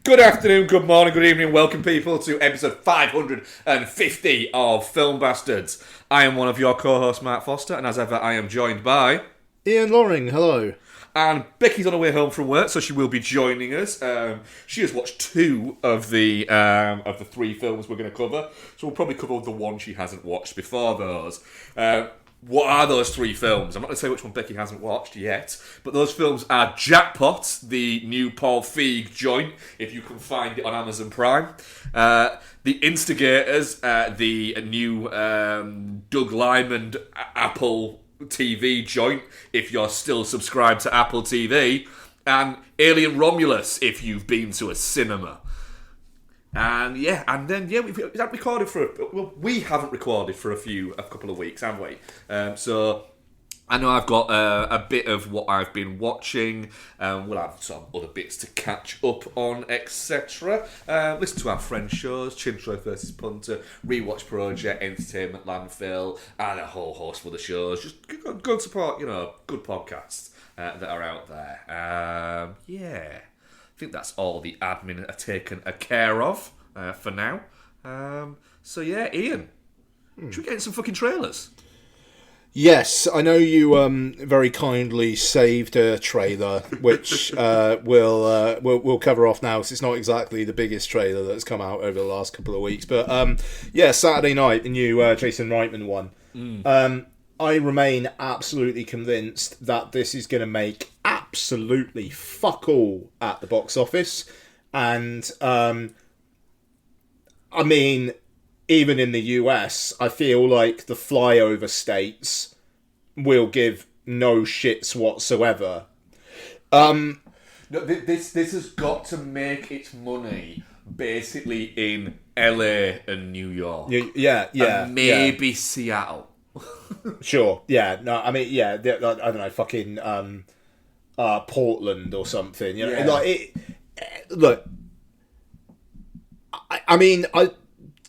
Good afternoon, good morning, good evening, welcome people to episode 550 of Film Bastards. I am one of your co-hosts, Mark Foster, and as ever I am joined by... Ian Loring, hello. And Becky's on her way home from work, so she will be joining us. She has watched two of the three films we're going to cover, so we'll probably cover the one she hasn't watched before those. What are those three films? I'm not going to say which one Becky hasn't watched yet, but those films are Jackpot, the new Paul Feig joint, if you can find it on Amazon Prime. The Instigators, the new Doug Lyman Apple TV joint, if you're still subscribed to Apple TV. And Alien Romulus, if you've been to a cinema. And we haven't recorded for a couple of weeks, haven't we? So I know I've got a bit of what I've been watching. We'll have some other bits to catch up on, etc. Listen to our friend shows, Chintroy vs Punter, Rewatch Project, Entertainment Landfill, and a whole host of other shows. Just go and support, good podcasts that are out there. I think that's all the admin are taken care of for now. Ian, should we get in some fucking trailers? Yes, I know you very kindly saved a trailer, which we'll cover off now, because it's not exactly the biggest trailer that's come out over the last couple of weeks. But Saturday night, the new Jason Reitman one. I remain absolutely convinced that this is going to make absolutely fuck all at the box office. And, even in the US, I feel like the flyover states will give no shits whatsoever. No, this has got to make its money basically in LA and New York. And maybe Seattle. Sure, yeah. No, I don't know, fucking Portland or something.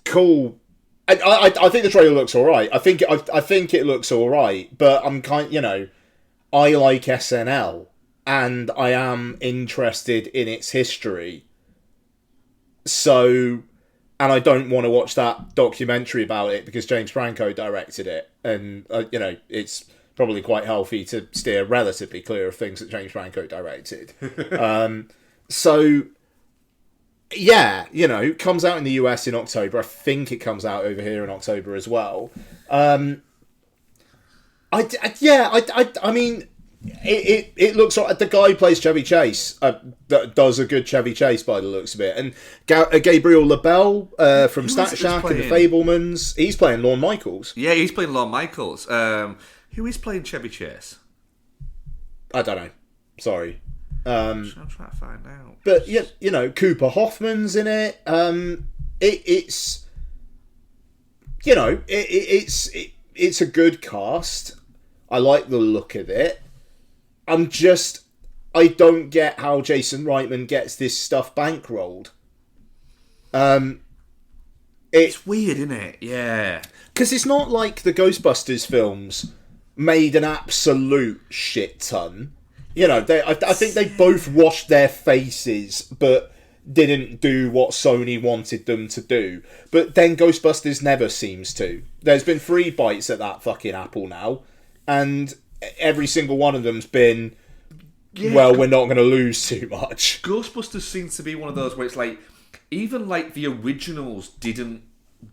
Cool. I think the trailer looks all right. I think it looks all right, but I like SNL, and I am interested in its history. So, and I don't want to watch that documentary about it because James Franco directed it, and it's probably quite healthy to steer relatively clear of things that James Franco directed. It comes out in the US in October. I think it comes out over here in October as well. It looks like the guy who plays Chevy Chase does a good Chevy Chase by the looks of it. And Gabriel LaBelle from Stat Shack and The Fablemans, he's playing Lorne Michaels. Yeah, he's playing Lorne Michaels. Who is playing Chevy Chase? I don't know. Sorry. I'm trying to find out. But Cooper Hoffman's in it. It's a good cast. I like the look of it. I don't get how Jason Reitman gets this stuff bankrolled. It's weird, isn't it? Yeah. Because it's not like the Ghostbusters films made an absolute shit ton. I think they both washed their faces, but didn't do what Sony wanted them to do. But then Ghostbusters never seems to. There's been 3 bites at that fucking apple now, and every single one of them's been, we're not going to lose too much. Ghostbusters seems to be one of those where it's like, even like the originals didn't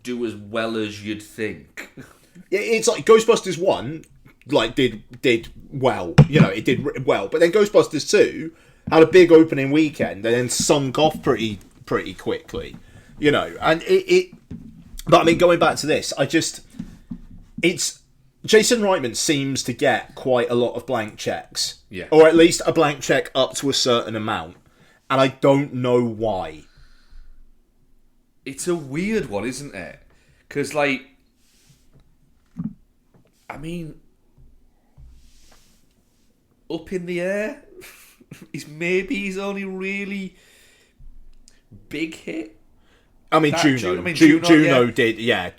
do as well as you'd think. It's like Ghostbusters 1... did well, it did well, but then Ghostbusters 2 had a big opening weekend and then sunk off pretty quickly, and but going back to this, it's Jason Reitman seems to get quite a lot of blank checks, or at least a blank check up to a certain amount, and I don't know why. It's a weird one, isn't it? Because Up in the Air is maybe his only really big hit. Juno did, yeah.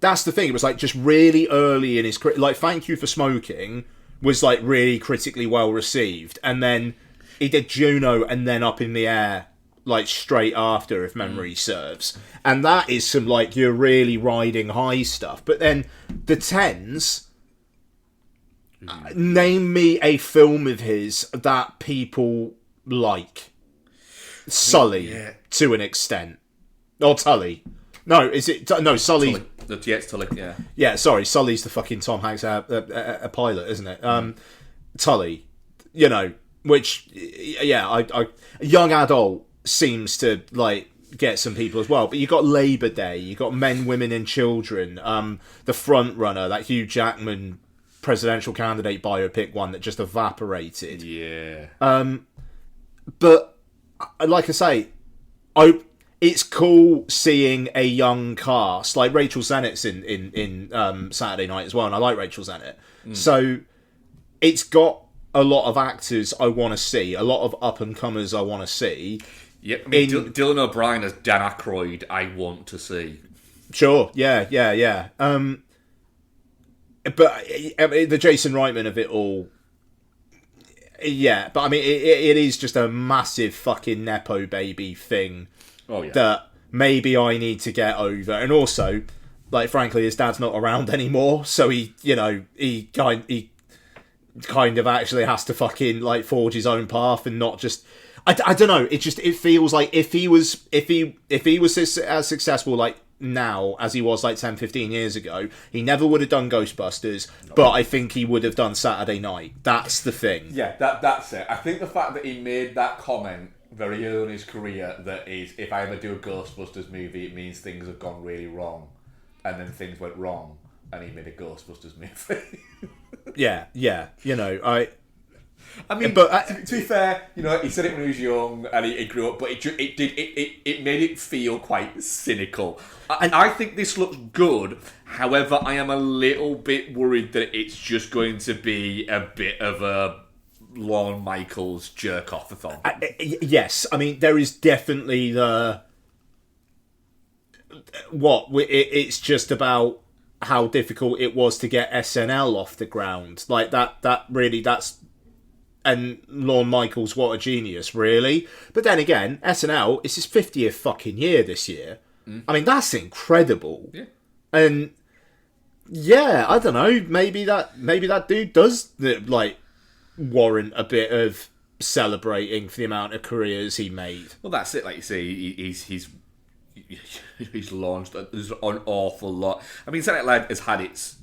That's the thing. It was just really early in his career. Thank You for Smoking was really critically well received, and then he did Juno and then Up in the Air like straight after, if memory serves, and that is some like you're really riding high stuff. But then the tens. Name me a film of his that people like. Sully, to an extent. Or Tully. No, is it... No, Sully... Tully. Yeah, it's Tully, yeah. Yeah, sorry, Sully's the fucking Tom Hanks a pilot, isn't it? Tully, you know, which, yeah, a young adult seems to, like, get some people as well. But you got Labour Day, you got Men, Women and Children, The Front Runner, that Hugh Jackman presidential candidate biopic one that just evaporated. Yeah. But like I say, it's cool seeing a young cast like Rachel Zennett's in Saturday Night as well, and I like Rachel Zennett. So it's got a lot of actors I want to see, a lot of up and comers I want to see. Yep. I mean, Dylan O'Brien as Dan Aykroyd, I want to see. Sure. Yeah. But the Jason Reitman of it all, yeah. But I mean, it is just a massive fucking nepo baby thing. Oh yeah. That maybe I need to get over, and also, like, frankly, his dad's not around anymore, so he kind of actually has to fucking like forge his own path and not just. I don't know. It feels like if he was as successful like now as he was like 10, 15 years ago, he never would have done Ghostbusters, but I think he would have done Saturday Night. That's the thing. Yeah, that's it. I think the fact that he made that comment very early in his career, that is, if I ever do a Ghostbusters movie, it means things have gone really wrong, and then things went wrong, and he made a Ghostbusters movie. Yeah, you know, I mean, but to be fair, you know, he said it when he was young and he grew up, but it made it feel quite cynical. And I think this looks good. However, I am a little bit worried that it's just going to be a bit of a Lorne Michaels jerk-off-a-thon. Yes, I mean, there is definitely it's just about how difficult it was to get SNL off the ground. Like, that's... And Lorne Michaels, what a genius, really. But then again, SNL, it's his 50th fucking year this year. I mean, that's incredible. Yeah. And yeah, I don't know. Maybe that dude does like warrant a bit of celebrating for the amount of careers he made. Well, that's it. Like you say, he's launched. There's an awful lot. I mean, Saturday Night Live has had its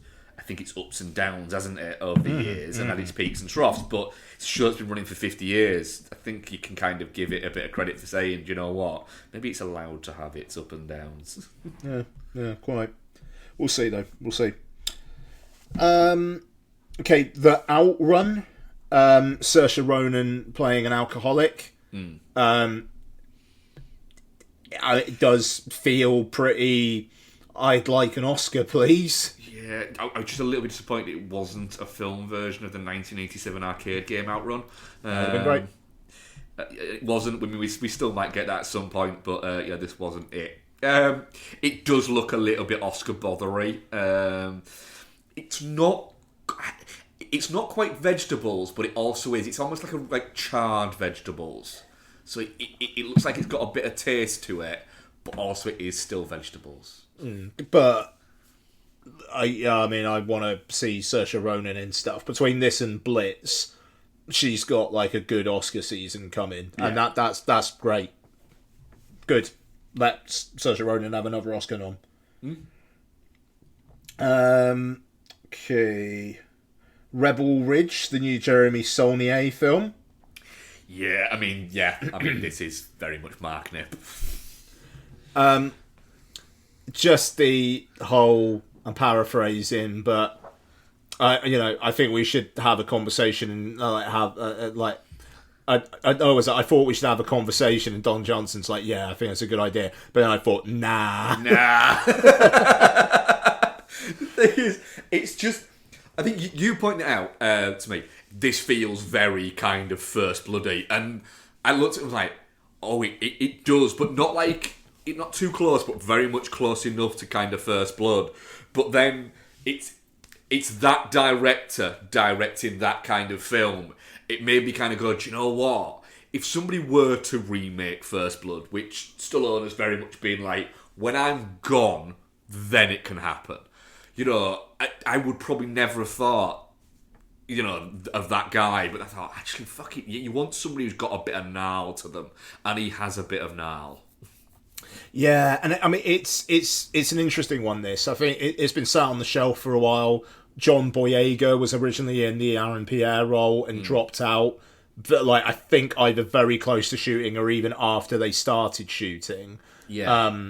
ups and downs, hasn't it, over the years, and had its peaks and troughs, but it's sure it's been running for 50 years. I think you can kind of give it a bit of credit for saying, do you know what, maybe it's allowed to have its up and downs. Yeah, quite. We'll see, though. We'll see. Okay, The Outrun. Saoirse Ronan playing an alcoholic. It does feel pretty... I'd like an Oscar, please. Yeah, I was just a little bit disappointed it wasn't a film version of the 1987 arcade game Outrun. That would have been great. It wasn't. I mean, we still might get that at some point, but yeah, this wasn't it. It does look a little bit Oscar bothery. It's not quite vegetables, but it also is. It's almost like charred vegetables. So it looks like it's got a bit of taste to it, but also it is still vegetables. But I mean, I want to see Saoirse Ronan and stuff. Between this and Blitz, she's got like a good Oscar season coming, and that's great. Good. Let Saoirse Ronan have another Oscar nom. Okay. Rebel Ridge, the new Jeremy Saulnier film. Yeah, I mean, this is very much Mark Nip. Just the whole, I'm paraphrasing, but I think we should have a conversation and I thought we should have a conversation, and Don Johnson's like, yeah, I think that's a good idea, but then I thought, nah. It's just, I think you pointed it out to me. This feels very kind of First Bloody, and I looked at it and was like, oh, it does, but not like. Not too close, but very much close enough to kind of First Blood. But then it's that director directing that kind of film. It made me kind of go, do you know what? if somebody were to remake First Blood, which Stallone has very much been like, when I'm gone, then it can happen. You know, I would probably never have thought, you know, of that guy, but I thought, actually, fuck it, you want somebody who's got a bit of gnarl to them, and he has a bit of gnarl. Yeah, and I mean, it's an interesting one, this. I think it's been sat on the shelf for a while. John Boyega was originally in the Aaron Pierre role and dropped out. But, like, I think either very close to shooting or even after they started shooting. Yeah.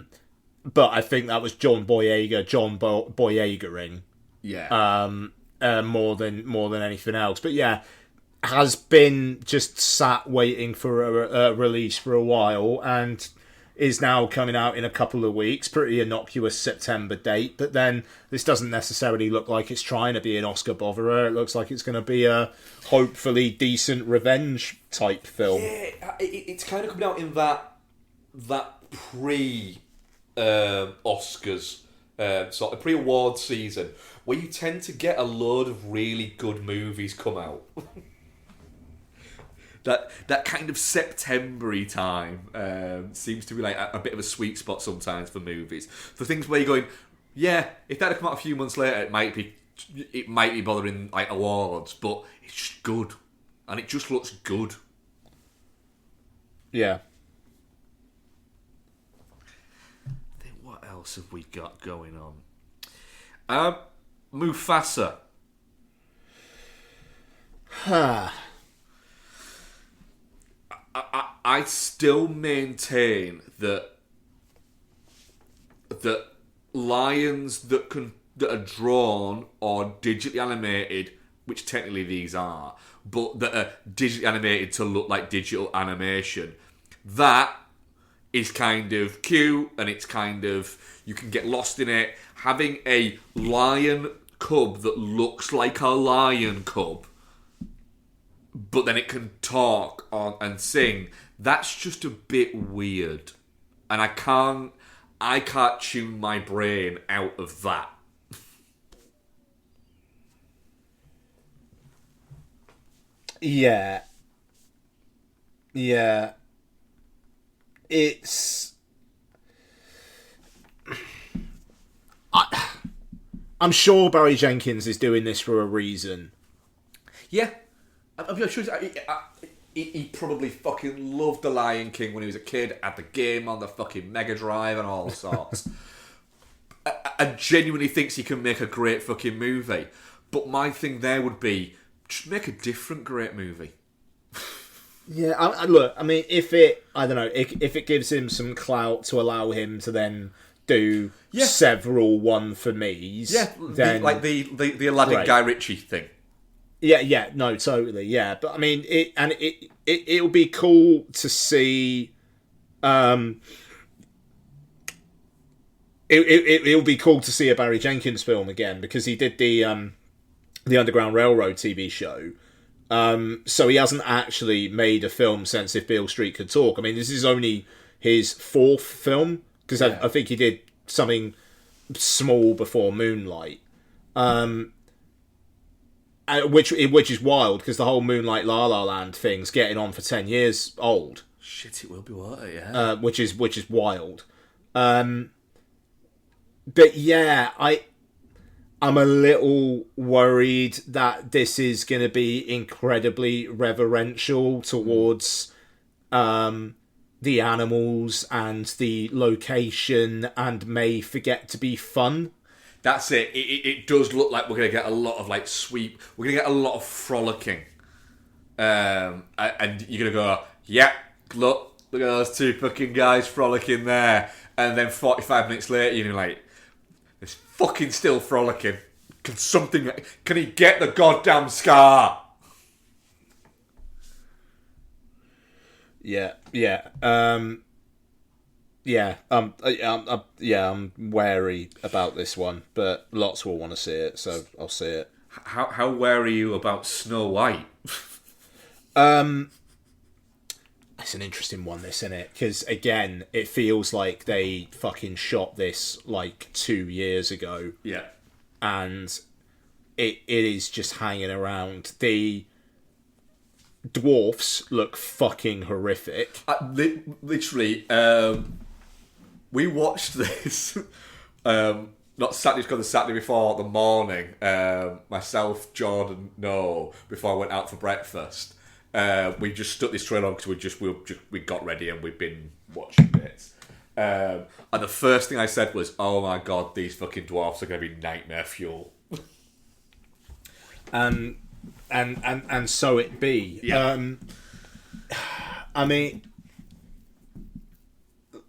But I think that was John Boyegering. Yeah. More than anything else. But yeah, has been just sat waiting for a release for a while, and is now coming out in a couple of weeks. Pretty innocuous September date, but then this doesn't necessarily look like it's trying to be an Oscar botherer. It looks like it's going to be a hopefully decent revenge type film. Yeah, it's kind of coming out in that pre Oscars sort of pre-award season, where you tend to get a load of really good movies come out. That kind of September-y time seems to be like a bit of a sweet spot sometimes for movies. For things where you're going, yeah, if that had come out a few months later, it might be bothering like awards, but it's just good, and it just looks good. Yeah. Then what else have we got going on? Mufasa. I still maintain that lions that are drawn or digitally animated, which technically these are, but that are digitally animated to look like digital animation, that is kind of cute, and it's kind of, you can get lost in it. Having a lion cub that looks like a lion cub, but then it can talk and sing, that's just a bit weird. And I can't tune my brain out of that. Yeah. Yeah. It's... I'm sure Barry Jenkins is doing this for a reason. Yeah. I'm sure he probably fucking loved The Lion King when he was a kid, had the game on the fucking Mega Drive and all sorts. I genuinely thinks he can make a great fucking movie. But my thing there would be, just make a different great movie. Yeah, look, I mean, if it gives him some clout to allow him to then do several one for me's, then like the Aladdin Guy Ritchie thing. Yeah, no, totally, yeah. But I mean, it'll be cool to see. It'll be cool to see a Barry Jenkins film again, because he did the Underground Railroad TV show. So he hasn't actually made a film since If Beale Street Could Talk. I mean, this is only his fourth film, because I think he did something small before Moonlight. Which is wild, because the whole Moonlight La La Land thing's getting on for 10 years old. Shit, it will be water, yeah. Which is wild. But yeah, I'm a little worried that this is going to be incredibly reverential towards the animals and the location, and may forget to be fun. That's it. It does look like we're going to get a lot of like sweep. We're going to get a lot of frolicking. And you're going to go, yeah, look at those two fucking guys frolicking there. And then 45 minutes later, you're like, it's fucking still frolicking. Can he get the goddamn scar? Yeah. I'm wary about this one, but lots will want to see it, so I'll see it. How wary are you about Snow White? It's an interesting one, this, isn't it? Because again, it feels like they fucking shot this like 2 years ago. Yeah, and it is just hanging around. The dwarfs look fucking horrific. Literally, we watched this. Not Saturday, because the Saturday before the morning. Myself, Jordan, before I went out for breakfast. We just stuck this trailer on because we got ready and we'd been watching bits. And the first thing I said was, "Oh my god, these fucking dwarfs are going to be nightmare fuel." And so it be. Yeah. I mean,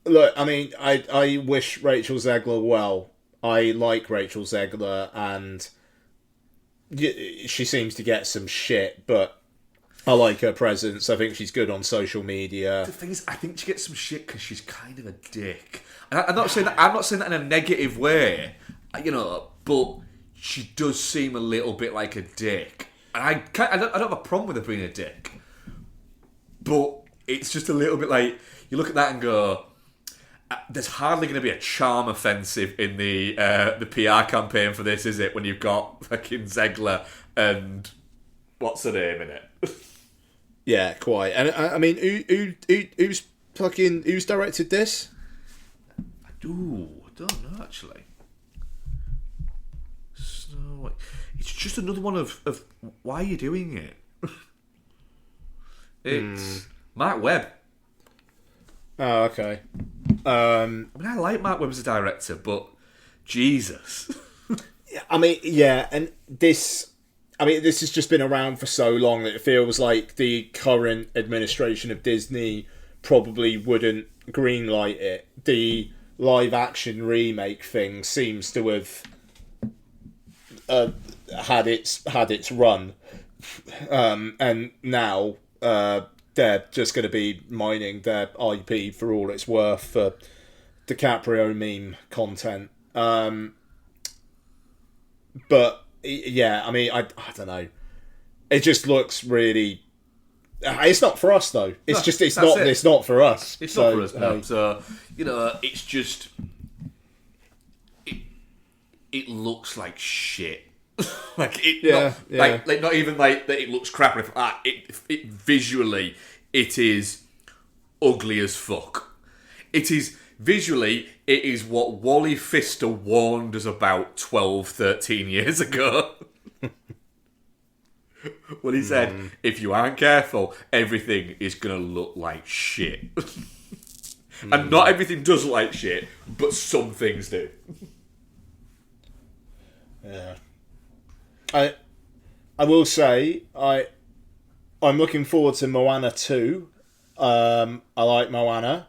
look. I mean, I wish Rachel Zegler well. I like Rachel Zegler, and she seems to get some shit, but I like her presence. I think she's good on social media. The thing is, I think she gets some shit because she's kind of a dick. And I'm not saying that in a negative way, but she does seem a little bit like a dick. And I don't have a problem with her being a dick, but it's just a little bit like you look at that and go, there's hardly going to be a charm offensive in the PR campaign for this, is it? When you've got fucking Zegler and what's her name in it? Yeah, quite. And I mean, who's directed this? I don't know actually. So it's just another one of why are you doing it? It's Mark Webb. Oh, okay. I mean, I like Mark Webb as a director, but Jesus. I mean, yeah, and this has just been around for so long that it feels like the current administration of Disney probably wouldn't greenlight it. The live-action remake thing seems to have had its run, and now they're just going to be mining their IP for all it's worth for DiCaprio meme content. But yeah, I mean, I don't know. It just looks really. It's not for us though. It's not for us. It's not for us. No. So it's just. It looks like shit. Like not even like that. It looks crap. It visually, it is ugly as fuck. It is visually. It is what Wally Pfister warned us about 12, 13 years ago. When he said, if you aren't careful, everything is going to look like shit. And not everything does look like shit, but some things do. Yeah. I will say, I'm looking forward to Moana 2. I like Moana.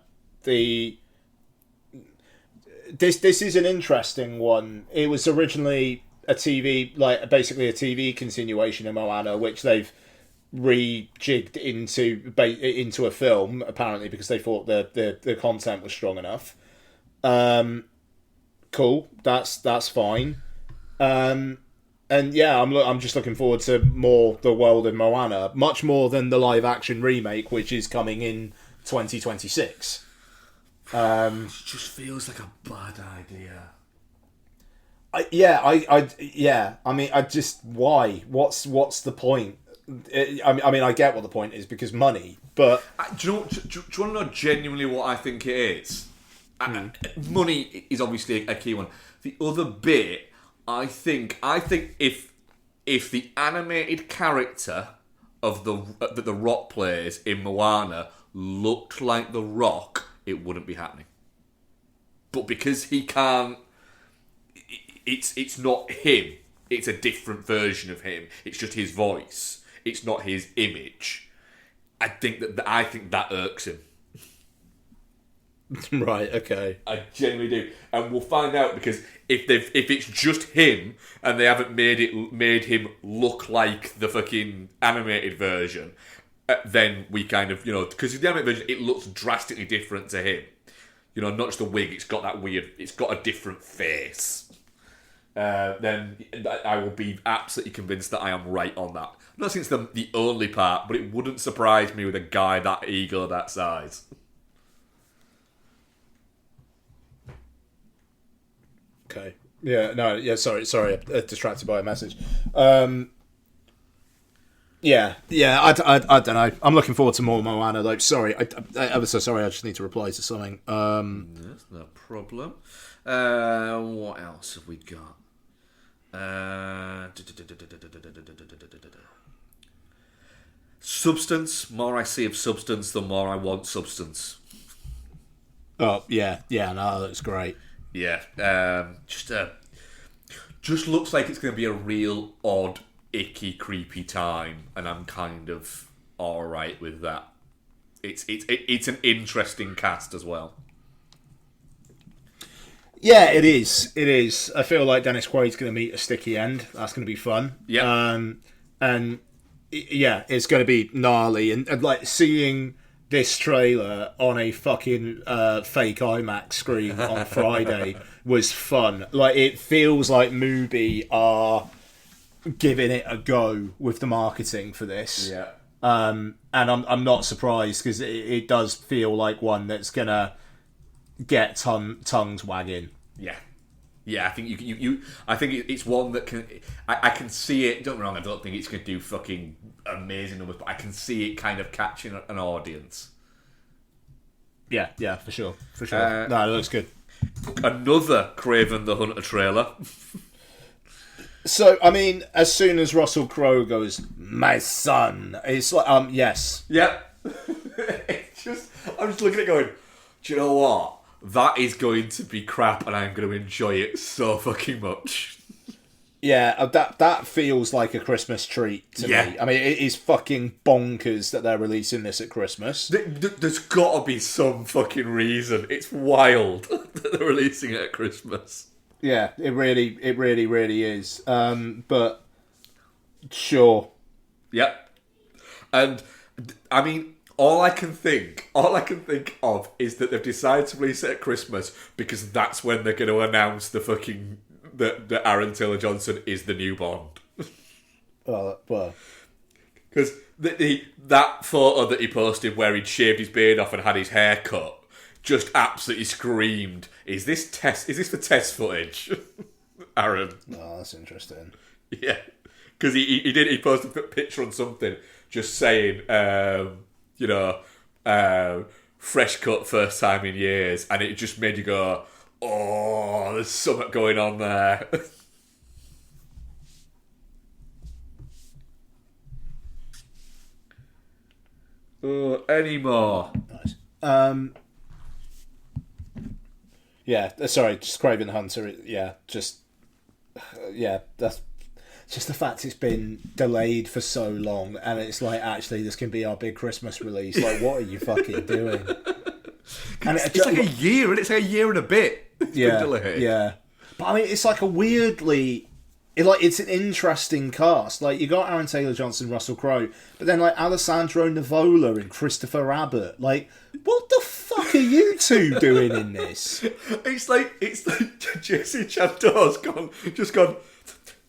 This is an interesting one. It was originally basically a TV continuation of Moana, which they've rejigged into a film, apparently because they thought the content was strong enough. Cool, that's fine. And yeah, I'm just looking forward to more the world of Moana, much more than the live action remake, which is coming in 2026. It just feels like a bad idea. I mean, why? What's the point? I mean, I get what the point is because money, but Do you want to know genuinely what I think it is? Money is obviously a key one. The other bit, I think if the animated character of that the Rock plays in Moana looked like the Rock, it wouldn't be happening. But because he can't, it's not him. It's a different version of him. It's just his voice. It's not his image. I think that irks him. Right. Okay. I genuinely do, and we'll find out because if it's just him and they haven't made him look like the fucking animated version, then we kind of because the animated version it looks drastically different to him. Not just the wig. It's got that weird. It's got a different face. Then I will be absolutely convinced that I am right on that. I'm not saying it's the only part, but it wouldn't surprise me with a guy that eagle that size. Okay. Yeah. No. Yeah. Sorry. Distracted by a message. Yeah, I don't know. I'm looking forward to more Moana, though. Sorry, I was so sorry. I just need to reply to something. That's no problem. What else have we got? Substance. More I see of substance, the more I want substance. Oh yeah, no, that's great. Yeah, just looks like it's going to be a real odd, icky, creepy time, and I'm kind of all right with that. It's an interesting cast as well. Yeah, it is. It is. I feel like Dennis Quaid's going to meet a sticky end. That's going to be fun. Yeah. And yeah, it's going to be gnarly. And like seeing this trailer on a fucking fake IMAX screen on Friday was fun. Like, it feels like Mubi are giving it a go with the marketing for this. Yeah. And I'm not surprised, because it does feel like one that's gonna get tongues wagging. Yeah. Yeah, I think you I think it's one that can. I can see it. Don't get me wrong. I don't think it's going to do fucking amazing numbers, but I can see it kind of catching an audience. Yeah, for sure. No, it looks good. Another Craven the Hunter trailer. So, I mean, as soon as Russell Crowe goes, "My son," it's like, yes. Yep. I'm just looking at it going, do you know what? That is going to be crap, and I'm going to enjoy it so fucking much. Yeah, that feels like a Christmas treat to me. I mean, it is fucking bonkers that they're releasing this at Christmas. There's got to be some fucking reason. It's wild that they're releasing it at Christmas. Yeah, it really is. But sure. Yep. And I mean, all I can think of is that they've decided to release it at Christmas because that's when they're going to announce the fucking that Aaron Taylor-Johnson is the new Bond. Well, Because that photo that he posted where he'd shaved his beard off and had his hair cut just absolutely screamed, is this for test footage? Aaron. oh, that's interesting. Yeah. Because he posted a picture on something just saying, fresh cut first time in years, and it just made you go, oh, there's something going on there. Any more? Nice. Yeah, sorry, just Craven the Hunter. Yeah, that's just the fact it's been delayed for so long, and it's like, actually, this can be our big Christmas release. Like, what are you fucking doing? And it's like a year, and it's like a year and a bit. It's been delayed. Yeah. But I mean, it's like it's an interesting cast. Like, you got Aaron Taylor-Johnson, Russell Crowe, but then like Alessandro Nivola and Christopher Abbott. Like, what the fuck are you two doing in this? It's like Jesse Chantor's gone.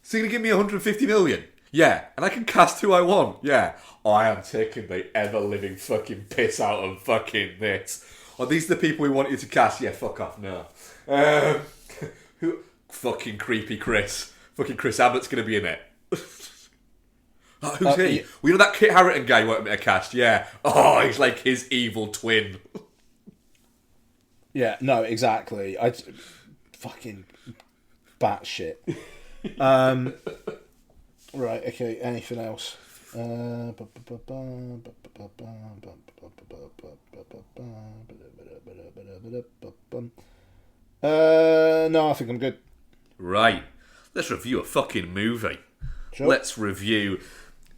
So you're gonna give me 150 million? Yeah, and I can cast who I want. Yeah. Oh, I am taking the ever-living fucking piss out of fucking this. Oh, these are the people we want you to cast? Yeah, fuck off, no. Who? Fucking creepy Chris. Fucking Chris Abbott's going to be in it. Oh, who's he? Yeah. Well, you know that Kit Harington guy you wanted me to cast? Yeah. Oh, he's like his evil twin. Yeah, no, exactly. Fucking batshit. Right, okay, anything else? No, I think I'm good. Right. Let's review a fucking movie. Sure. Let's review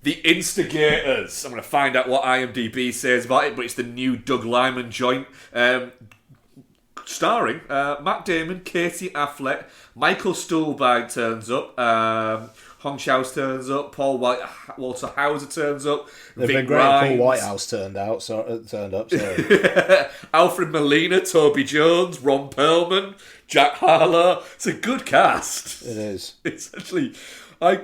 The Instigators. I'm going to find out what IMDb says about it, but it's the new Doug Liman joint. Starring Matt Damon, Katie Affleck, Michael Stuhlbarg turns up, Hong Chow turns up, Walter Hauser turns up, They've Vic been great. Grimes, Paul Whitehouse turned up. Sorry. Alfred Molina, Toby Jones, Ron Perlman, Jack Harlow. It's a good cast. It is. It's actually, I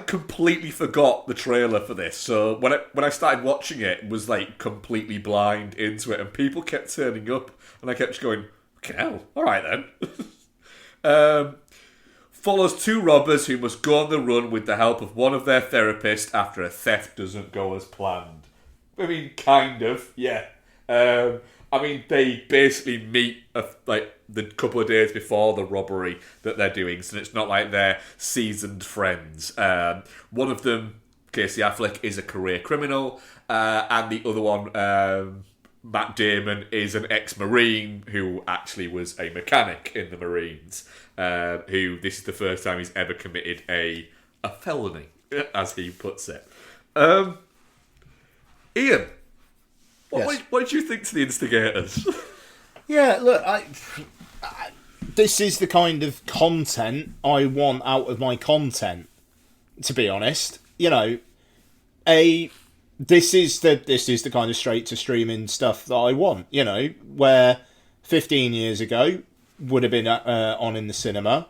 completely forgot the trailer for this. So when I started watching it, was like completely blind into it, and people kept turning up, and I kept just going, "Okay, hell, all right then." follows two robbers who must go on the run with the help of one of their therapists after a theft doesn't go as planned. I mean, kind of, yeah. I mean, they basically meet the couple of days before the robbery that they're doing, so it's not like they're seasoned friends. One of them, Casey Affleck, is a career criminal, and the other one, Matt Damon, is an ex-Marine who actually was a mechanic in the Marines, who this is the first time he's ever committed a felony, as he puts it. Ian, what did you think to the Instigators? Yeah, look, this is the kind of content I want out of my content, to be honest. You know, this is the kind of straight to streaming stuff that I want, you know, where 15 years ago would have been on in the cinema,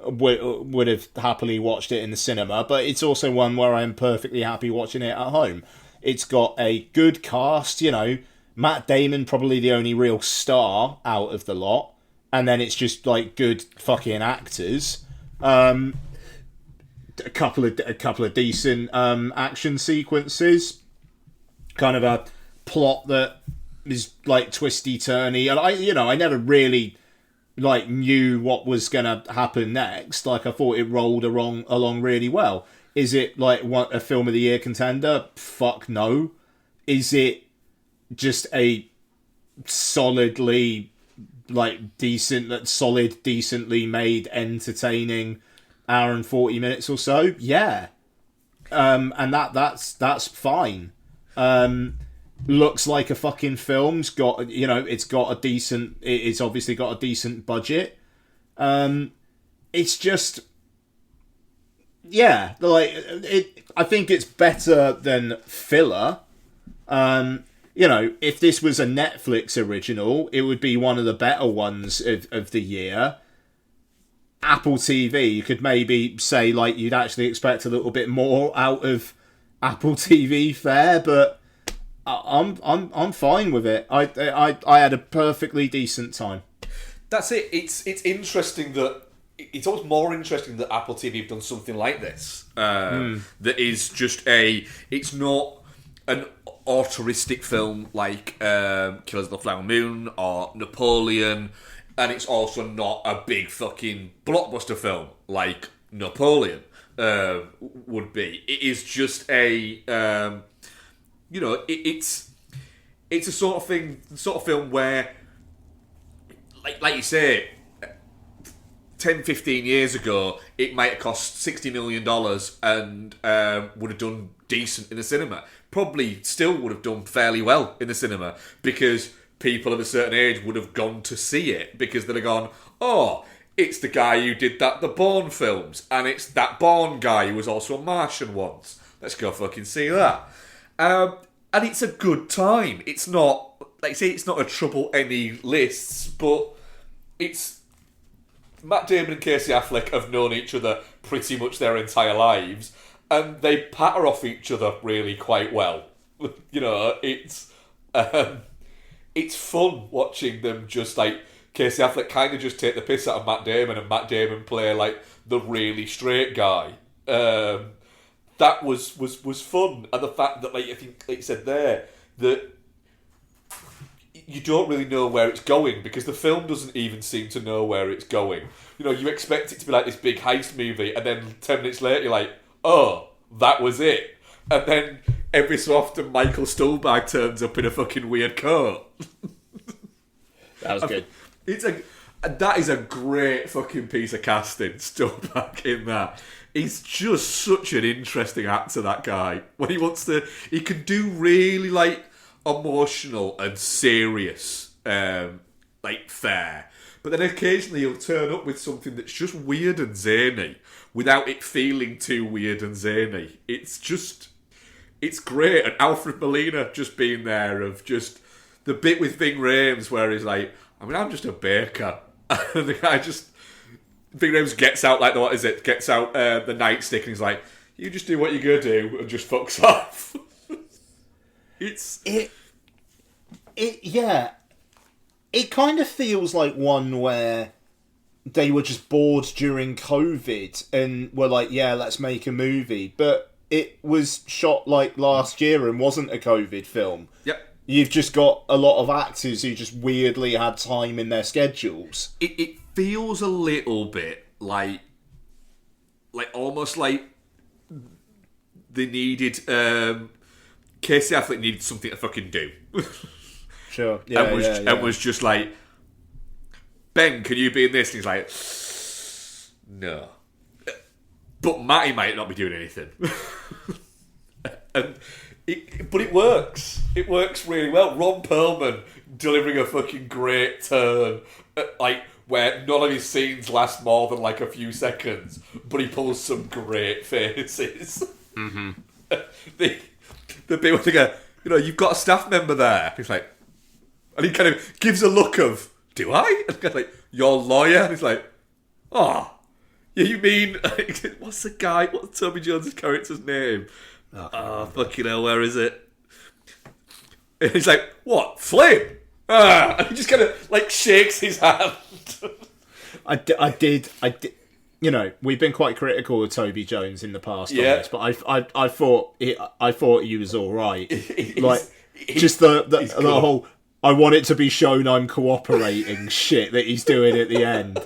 would have happily watched it in the cinema, but it's also one where I'm perfectly happy watching it at home. It's got a good cast, you know, Matt Damon probably the only real star out of the lot, and then it's just like good fucking actors. A couple of decent action sequences, kind of a plot that is like twisty turny, and I never really like knew what was gonna happen next. Like I thought it rolled along really well. Is it like a film of the year contender? Fuck no. Is it just a decently made, entertaining hour and 40 minutes or so? Yeah. And that's fine. Looks like a fucking film. It's obviously got a decent budget. It's just, yeah, like I think it's better than filler. You know, if this was a Netflix original, it would be one of the better ones of the year. Apple TV, you could maybe say like you'd actually expect a little bit more out of Apple TV fare, but I'm fine with it. I had a perfectly decent time. That's it. It's interesting that it's almost more interesting that Apple TV have done something like this. That is just it's not an auteuristic film like Killers of the Flower Moon or Napoleon, and it's also not a big fucking blockbuster film like Napoleon would be. It is just it's a sort of film where, like you say, 10, 15 years ago, it might have cost $60 million and would have done decent in the cinema. Probably still would have done fairly well in the cinema because people of a certain age would have gone to see it because they'd have gone, oh, it's the guy who did the Bourne films, and it's that Bourne guy who was also a Martian once. Let's go fucking see that. And it's a good time. It's not, like I say, it's not a trouble any lists, but it's Matt Damon and Casey Affleck have known each other pretty much their entire lives, and they patter off each other really quite well. You know, it's fun watching them just like Casey Affleck kind of just take the piss out of Matt Damon, and Matt Damon play like the really straight guy. That was fun, and the fact that like I think like you said there that you don't really know where it's going because the film doesn't even seem to know where it's going. You know, you expect it to be like this big heist movie, and then 10 minutes later you're like, oh, that was it. And then every so often Michael Stuhlbarg turns up in a fucking weird coat. That was good. That is a great fucking piece of casting, Stuhlbarg in that. He's just such an interesting actor, that guy. When he can do really like emotional and serious fare, but then occasionally he'll turn up with something that's just weird and zany without it feeling too weird and zany. It's great. And Alfred Molina just being there, of just the bit with Ving Rhames where he's like, I mean, I'm just a baker, and the guy just Ving Rhames gets out the nightstick and he's like, you just do what you're gonna do, and just fucks off. It kind of feels like one where they were just bored during COVID and were like, yeah, let's make a movie. But it was shot like last year and wasn't a COVID film. Yep. You've just got a lot of actors who just weirdly had time in their schedules. It feels a little bit like almost like they needed Casey Affleck needed something to fucking do. Sure. Yeah, and was just like, Ben, can you be in this? And he's like, no. But Matty might not be doing anything. But it works. It works really well. Ron Perlman delivering a fucking great turn, where none of his scenes last more than like a few seconds, but he pulls some great faces. Mm-hmm. the bit where they go, you've got a staff member there. He's like, and he kind of gives a look of, do I? And he's like, your lawyer? And he's like, oh, yeah, you mean, what's Toby Jones' character's name? Oh, fucking hell, where is it? And he's like, what? Flame? And he just kind of like shakes his hand. I did. We've been quite critical of Toby Jones in the past on this, but I thought he was all right. Just the whole I want it to be shown I'm cooperating shit that he's doing at the end.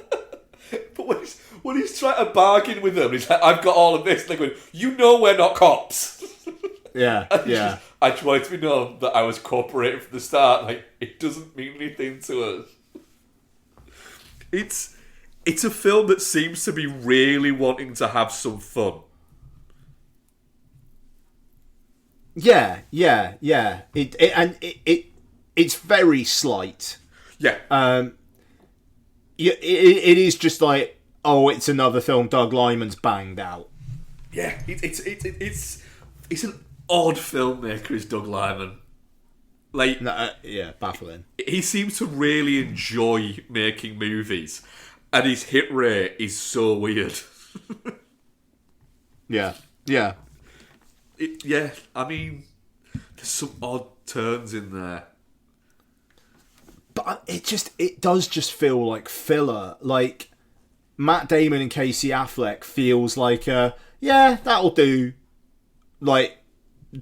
But when he's trying to bargain with them, he's like, I've got all of this. Like, we're not cops. Yeah, yeah. I just wanted to be known that I was cooperating from the start. Like, it doesn't mean anything to us. It's a film that seems to be really wanting to have some fun. Yeah. It's very slight. Yeah. It is just like, oh, it's another film Doug Liman's banged out. Yeah, it's an odd filmmaker, is Doug Liman. Like, baffling. He seems to really enjoy making movies, and his hit rate is so weird. Yeah. I mean, there's some odd turns in there. But it does just feel like filler. Like, Matt Damon and Casey Affleck feels like that'll do, like,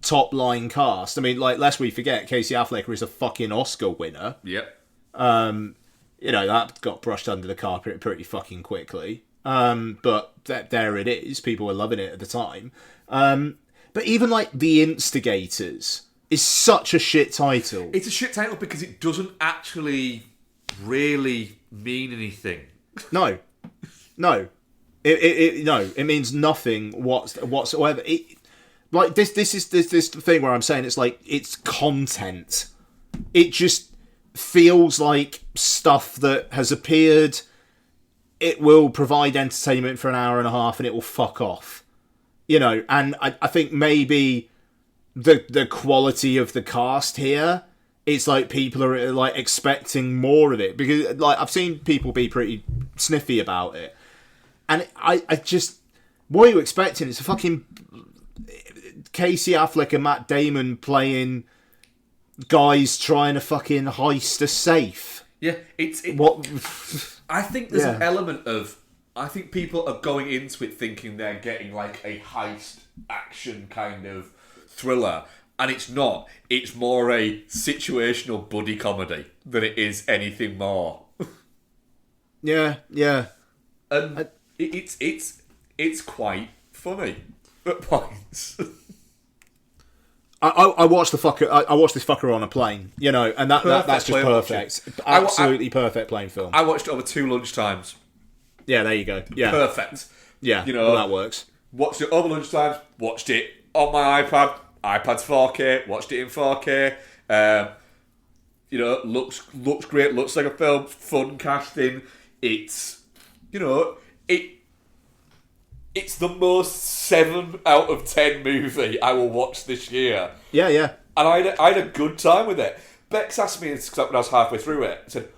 top line cast. I mean, like, lest we forget, Casey Affleck is a fucking Oscar winner. Yep. That got brushed under the carpet pretty fucking quickly. But there it is. People were loving it at the time. But even like The Instigators is such a shit title. It's a shit title because it doesn't actually really mean anything. No. It means nothing whatsoever. Like this is this thing where I'm saying it's like it's content. It just feels like stuff that has appeared. It will provide entertainment for an hour and a half, and it will fuck off. And I think maybe the quality of the cast here, it's like people are like expecting more of it, because like I've seen people be pretty sniffy about it, and I just, what are you expecting? It's a fucking Casey Affleck and Matt Damon playing guys trying to fucking heist a safe. Yeah, what? I think there's an element of, I think people are going into it thinking they're getting like a heist action kind of thriller, and it's not. It's more a situational buddy comedy than it is anything more. Yeah. And it's quite funny at points. I watched this fucker on a plane, and that's just perfect. Absolutely perfect plane film. I watched it over 2 lunchtimes. Yeah, there you go. Yeah, perfect. Yeah, that works. Watched it over lunchtimes. Watched it on my iPad. iPad's 4K. Watched it in 4K. Looks great. Looks like a film. Fun casting. It's it's the most 7 out of 10 movie I will watch this year. Yeah. And I had a good time with it. Bex asked me when I was halfway through it, said,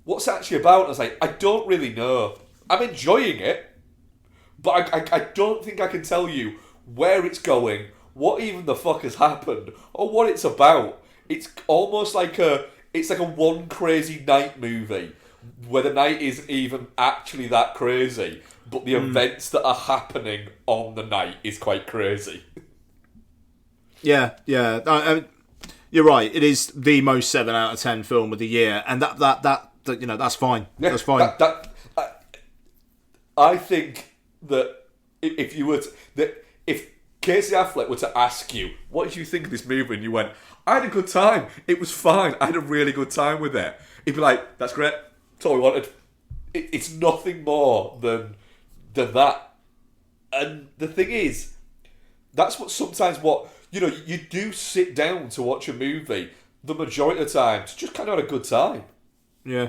what's it actually about? And I was like, I don't really know. I'm enjoying it, but I don't think I can tell you where it's going, what even the fuck has happened, or what it's about. It's almost like it's like a One Crazy Night movie where the night isn't even actually that crazy, but the events that are happening on the night is quite crazy. Yeah. You're right. It is the most 7 out of 10 film of the year, and that that's fine. Yeah, that's fine. I think that if Casey Affleck were to ask you, what did you think of this movie? And you went, I had a good time. It was fine. I had a really good time with it. He'd be like, that's great. That's all we wanted. It's nothing more than that. And the thing is, that's what you do sit down to watch a movie the majority of the time to just kind of have a good time. Yeah.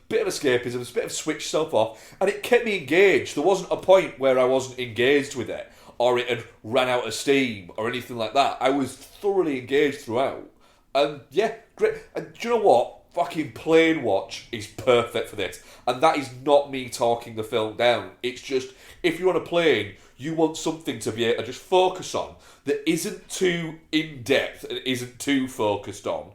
Bit of escapism, a bit of switch yourself off, and it kept me engaged. There wasn't a point where I wasn't engaged with it, or it had ran out of steam, or anything like that. I was thoroughly engaged throughout. And yeah, great. And do you know what? Fucking Plane Watch is perfect for this. And that is not me talking the film down. It's just, if you're on a plane, you want something to be able to just focus on that isn't too in-depth and isn't too focused on,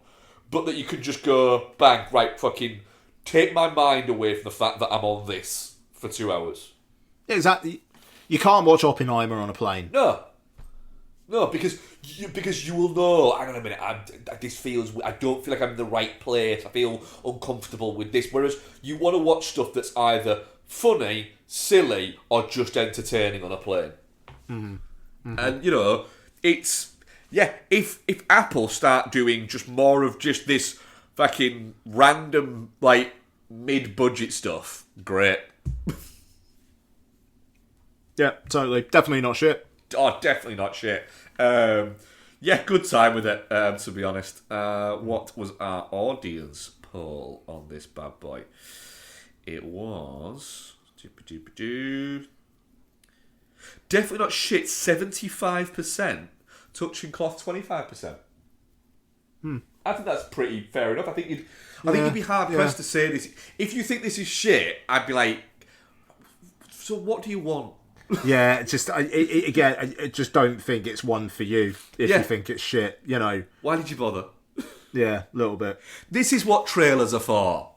but that you can just go, bang, right, fucking take my mind away from the fact that I'm on this for 2 hours. Exactly. You can't watch Oppenheimer on a plane. No, because you will know. Hang on a minute. This feels. I don't feel like I'm in the right place. I feel uncomfortable with this. Whereas you want to watch stuff that's either funny, silly, or just entertaining on a plane. Mm-hmm. And it's If Apple start doing just more of just this fucking random mid-budget stuff, great. Yeah, totally. Definitely not shit. Oh, definitely not shit. Good time with it, to be honest. What was our audience poll on this bad boy? It was... Definitely not shit, 75%. Touching cloth, 25%. I think that's pretty fair enough. I think you'd be hard-pressed to say this. If you think this is shit, I'd be like, so what do you want? Yeah, I just don't think it's one for you if you think it's shit, Why did you bother? Yeah, a little bit. This is what trailers are for.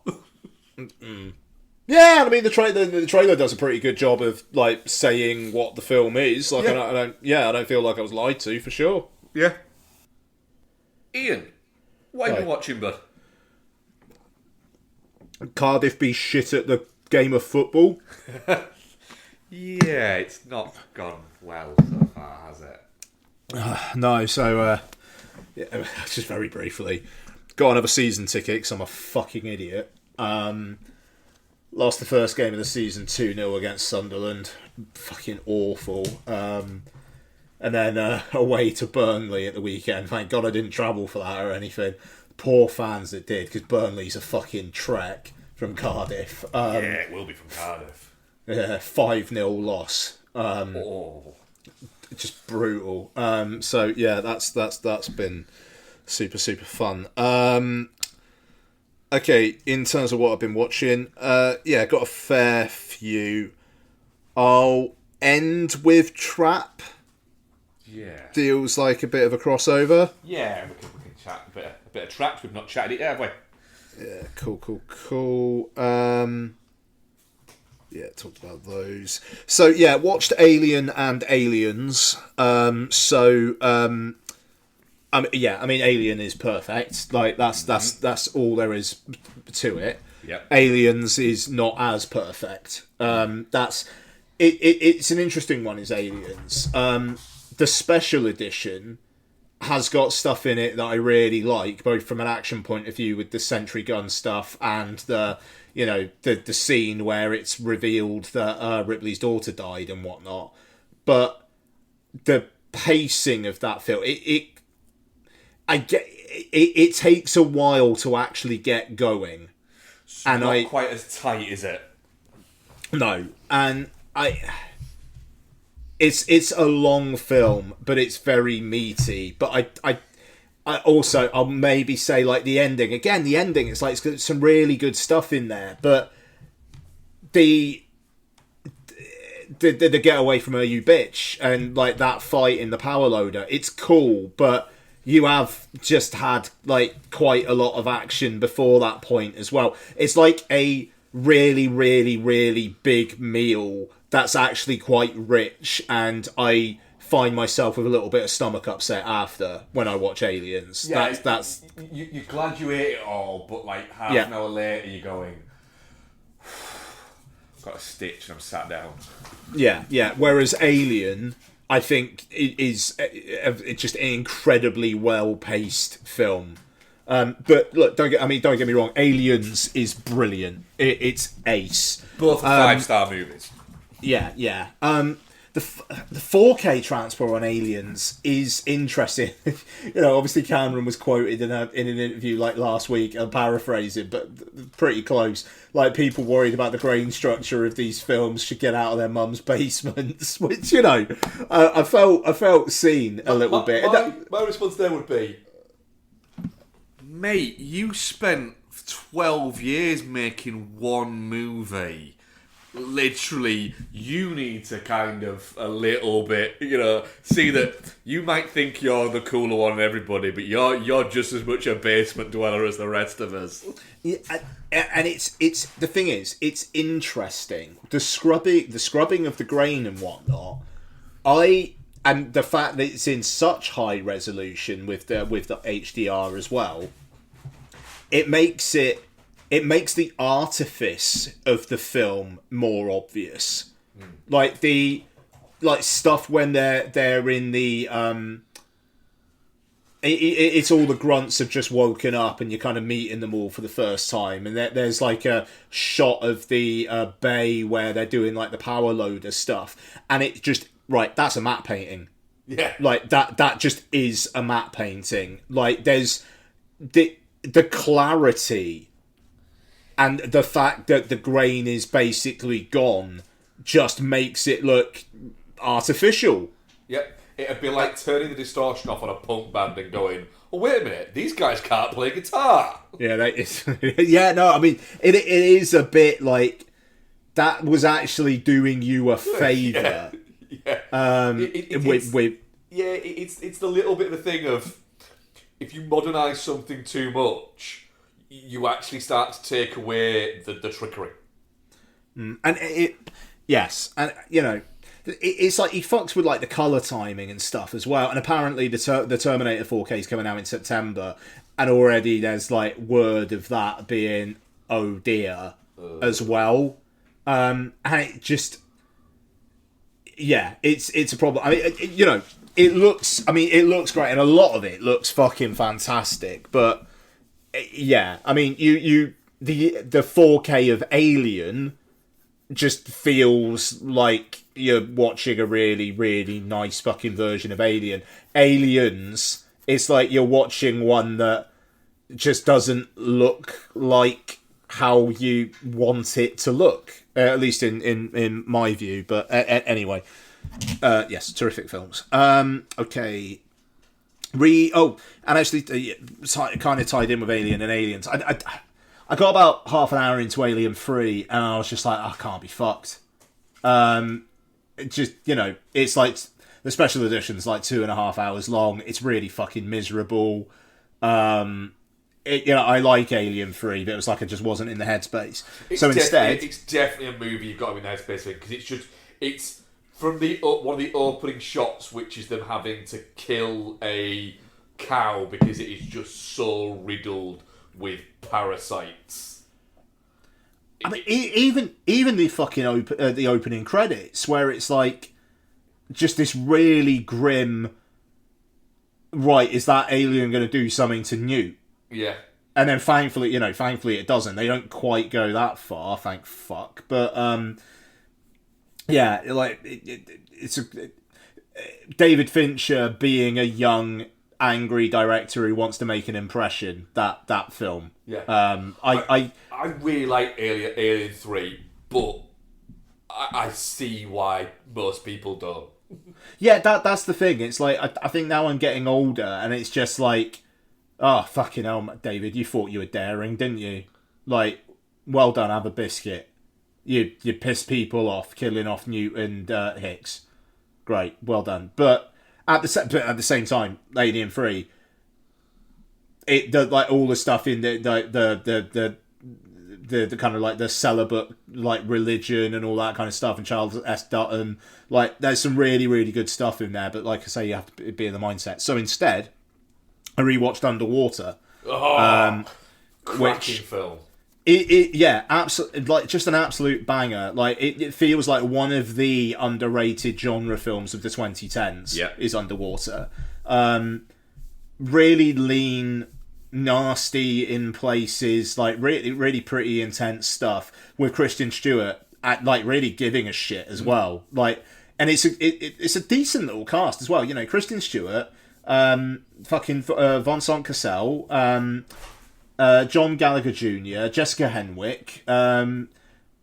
Yeah, I mean the trailer does a pretty good job of saying what the film is. I don't feel like I was lied to for sure. Yeah. Ian, what have you been watching, bud? Cardiff be shit at the game of football. Yeah, it's not gone well so far, has it? No, so just very briefly, got another season ticket because I'm a fucking idiot. Lost the first game of the season 2-0 against Sunderland. Fucking awful. And then away to Burnley at the weekend. Thank God I didn't travel for that or anything. Poor fans that did, because Burnley's a fucking trek from Cardiff. It will be from Cardiff. Yeah, 5-0 loss. Just brutal. So yeah, that's been super fun. Okay, in terms of what I've been watching, got a fair few. I'll end with Trap. Yeah. Feels like a bit of a crossover. Yeah, we can chat a bit of Trapped. We've not chatted it yet, have we? Yeah, cool. Yeah, talked about those. So yeah, watched Alien and Aliens. Alien is perfect. That's all there is to it. Yep. Aliens is not as perfect. It's an interesting one. Is Aliens. The special edition has got stuff in it that I really like, both from an action point of view with the sentry gun stuff and the scene where it's revealed that Ripley's daughter died and whatnot. But the pacing of that film, it takes a while to actually get going. So and not quite as tight, is it? No, and it's a long film, but it's very meaty. But I'll maybe say the ending. Again, the ending, it's got some really good stuff in there, but the get away from her, you bitch, and that fight in the power loader, it's cool, but you have just had like quite a lot of action before that point as well. It's like a really, really, really big meal that's actually quite rich, and I find myself with a little bit of stomach upset after when I watch Aliens. Yeah, that's you're glad you ate it all, but like half an hour later you're going, I've got a stitch and I'm sat down. Yeah. Whereas Alien, I think, is just an incredibly well-paced film. But look, don't get me wrong. Aliens is brilliant. It's ace. Both 5-star movies. Yeah. The 4K transport on Aliens is interesting. Obviously Cameron was quoted in an interview like last week. I'm paraphrasing, but pretty close. Like, people worried about the grain structure of these films should get out of their mum's basements, which I felt seen a little bit. My response there would be, mate, you spent 12 years making one movie. Literally, you need to kind of a little bit, see that you might think you're the cooler one than everybody, but you're just as much a basement dweller as the rest of us. Yeah, and it's the thing is, it's interesting. The scrubbing of the grain and whatnot. And the fact that it's in such high resolution with the HDR as well, it makes the artifice of the film more obvious. Like stuff when they're in the it's all the grunts have just woken up and you're kind of meeting them all for the first time, and there's like a shot of the bay where they're doing like the power loader stuff, and it just that's a matte painting. Yeah, like that just is a matte painting. Like, there's the clarity. And the fact that the grain is basically gone just makes it look artificial. Yep. It'd be like turning the distortion off on a punk band and going, oh, wait a minute, these guys can't play guitar. Yeah, that is. Yeah, no, I mean, it is a bit like that was actually doing you a favour. Yeah. It's the little bit of a thing of, if you modernise something too much, you actually start to take away the trickery. And it's like he fucks with like the colour timing and stuff as well. And apparently the Terminator 4K is coming out in September, and already there's like word of that being oh dear as well. And it just, it's a problem. I mean, it looks great, and a lot of it looks fucking fantastic, but. Yeah, I mean, the 4K of Alien just feels like you're watching a really, really nice fucking version of Alien. Aliens, it's like you're watching one that just doesn't look like how you want it to look, at least in my view. But anyway, yes, terrific films. Okay. And actually, kind of tied in with Alien and Aliens. I got about half an hour into Alien 3, and I was just like, I can't be fucked. It's like the special edition's like 2.5 hours long. It's really fucking miserable. I like Alien 3, but it was like I just wasn't in the headspace. It's definitely a movie you've got to be in the headspace with, because it's from one of the opening shots, which is them having to kill a cow because it is just so riddled with parasites. I mean, even the fucking the opening credits, where it's like just this really grim. Right, is that alien going to do something to Newt? Yeah. And then thankfully it doesn't. They don't quite go that far, thank fuck. But yeah, like it's David Fincher being a young, angry director who wants to make an impression. That film. Yeah. I really like Alien 3, but I see why most people don't. Yeah, that's the thing. It's like I think now I'm getting older, and it's just like, oh fucking hell, David, you thought you were daring, didn't you? Like, well done, have a biscuit. You pissed people off, killing off Newt and Hicks. Great, well done. But at the same time, Alien 3, like all the stuff in the kind of like the celibate like religion and all that kind of stuff, and Charles S. Dutton, like there's some really really good stuff in there. But like I say, you have to be in the mindset. So instead, I rewatched Underwater, cracking film. Absolutely, like just an absolute banger. Like it feels like one of the underrated genre films of the 2010s. Yeah. Is Underwater. Really lean, nasty in places, like really really pretty intense stuff with Kristen Stewart at like really giving a shit as well. Like, and it's a decent little cast as well. You know, Kristen Stewart, Vincent Cassel, John Gallagher Jr., Jessica Henwick,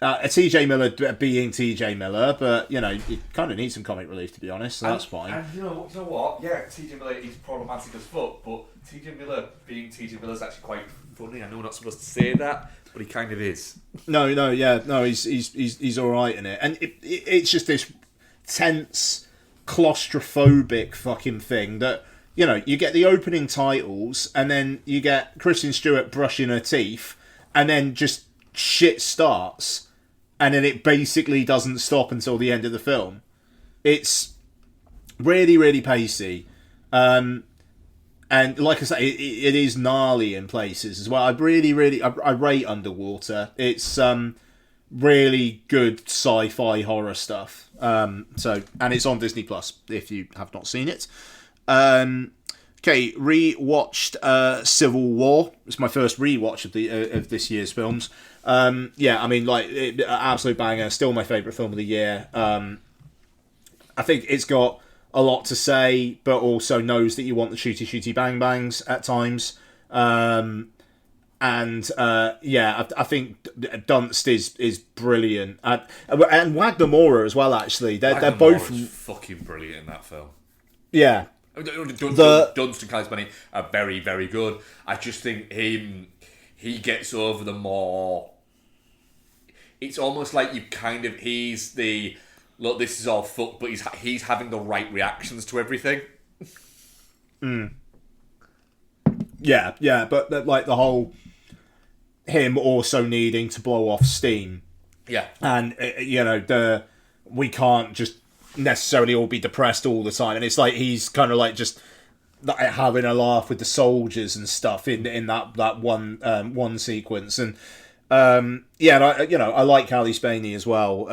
TJ Miller being TJ Miller, but you know you kind of need some comic relief to be honest, so that's fine. And you know what? Yeah, TJ Miller is problematic as fuck, but TJ Miller being TJ Miller is actually quite funny. I know we're not supposed to say that, but he kind of is. No, he's all right in it, and it's just this tense, claustrophobic fucking thing that. You know, you get the opening titles, and then you get Kristen Stewart brushing her teeth, and then just shit starts, and then it basically doesn't stop until the end of the film. It's really, really pacey. And like I say, it is gnarly in places as well. I rate Underwater. It's really good sci-fi horror stuff. And it's on Disney Plus if you have not seen it. Rewatched Civil War. It's my first rewatch of this year's films. I mean, like, absolute banger. Still my favourite film of the year. I think it's got a lot to say, but also knows that you want the shooty bang bangs at times. I think Dunst is brilliant, and Wagner Moura as well. Actually, they're both fucking brilliant in that film. Yeah. Dunst and Kyle Spenny are very, very good. I just think he gets over the more. It's almost like he's the look. This is all fucked, but he's having the right reactions to everything. Yeah, but like the whole him also needing to blow off steam. Yeah, and we can't just necessarily all be depressed all the time, and it's like he's kind of like just like having a laugh with the soldiers and stuff in that one sequence, and I like Cally Spaney as well,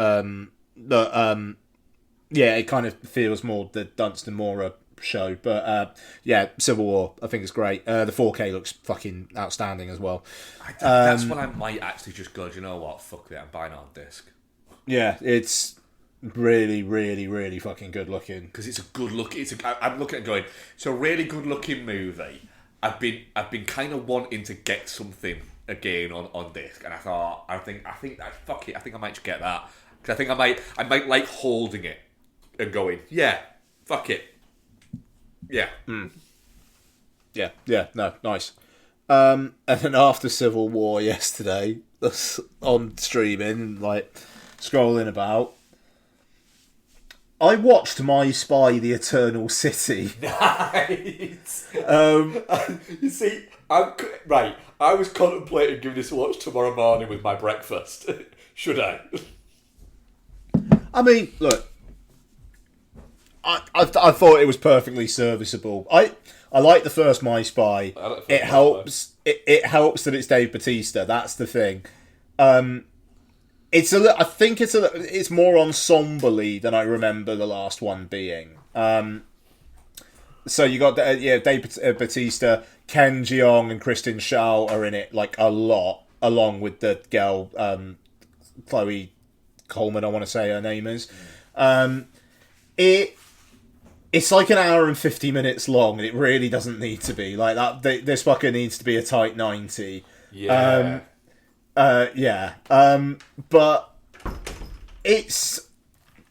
it kind of feels more the Dunst and Moura show, but Civil War I think is great. The 4K looks fucking outstanding as well. That's when I might actually just go, do you know what, fuck it, I'm buying on disc. Yeah, it's really, really, really fucking good looking. Because it's a good look. I'm looking at it going, it's a really good looking movie. I've been kind of wanting to get something again on disc, and I think that fuck it. I think I might just get that because I think I might like holding it and going, yeah, fuck it, yeah, no, nice. And then after Civil War yesterday, on streaming, like scrolling about. I watched My Spy: The Eternal City. Nice. You see, I was contemplating giving this a watch tomorrow morning with my breakfast. Should I? I mean, look, I thought it was perfectly serviceable. I like the first My Spy. It helps. It helps that it's Dave Bautista. That's the thing. I think it's more ensemble-y than I remember the last one being. So you got Dave Bautista, Ken Jeong, and Kristen Schaal are in it like a lot, along with the girl Chloe Coleman. I want to say her name is. It's like an hour and 50 minutes long, and it really doesn't need to be like that. This fucker needs to be a tight 90. Yeah. But it's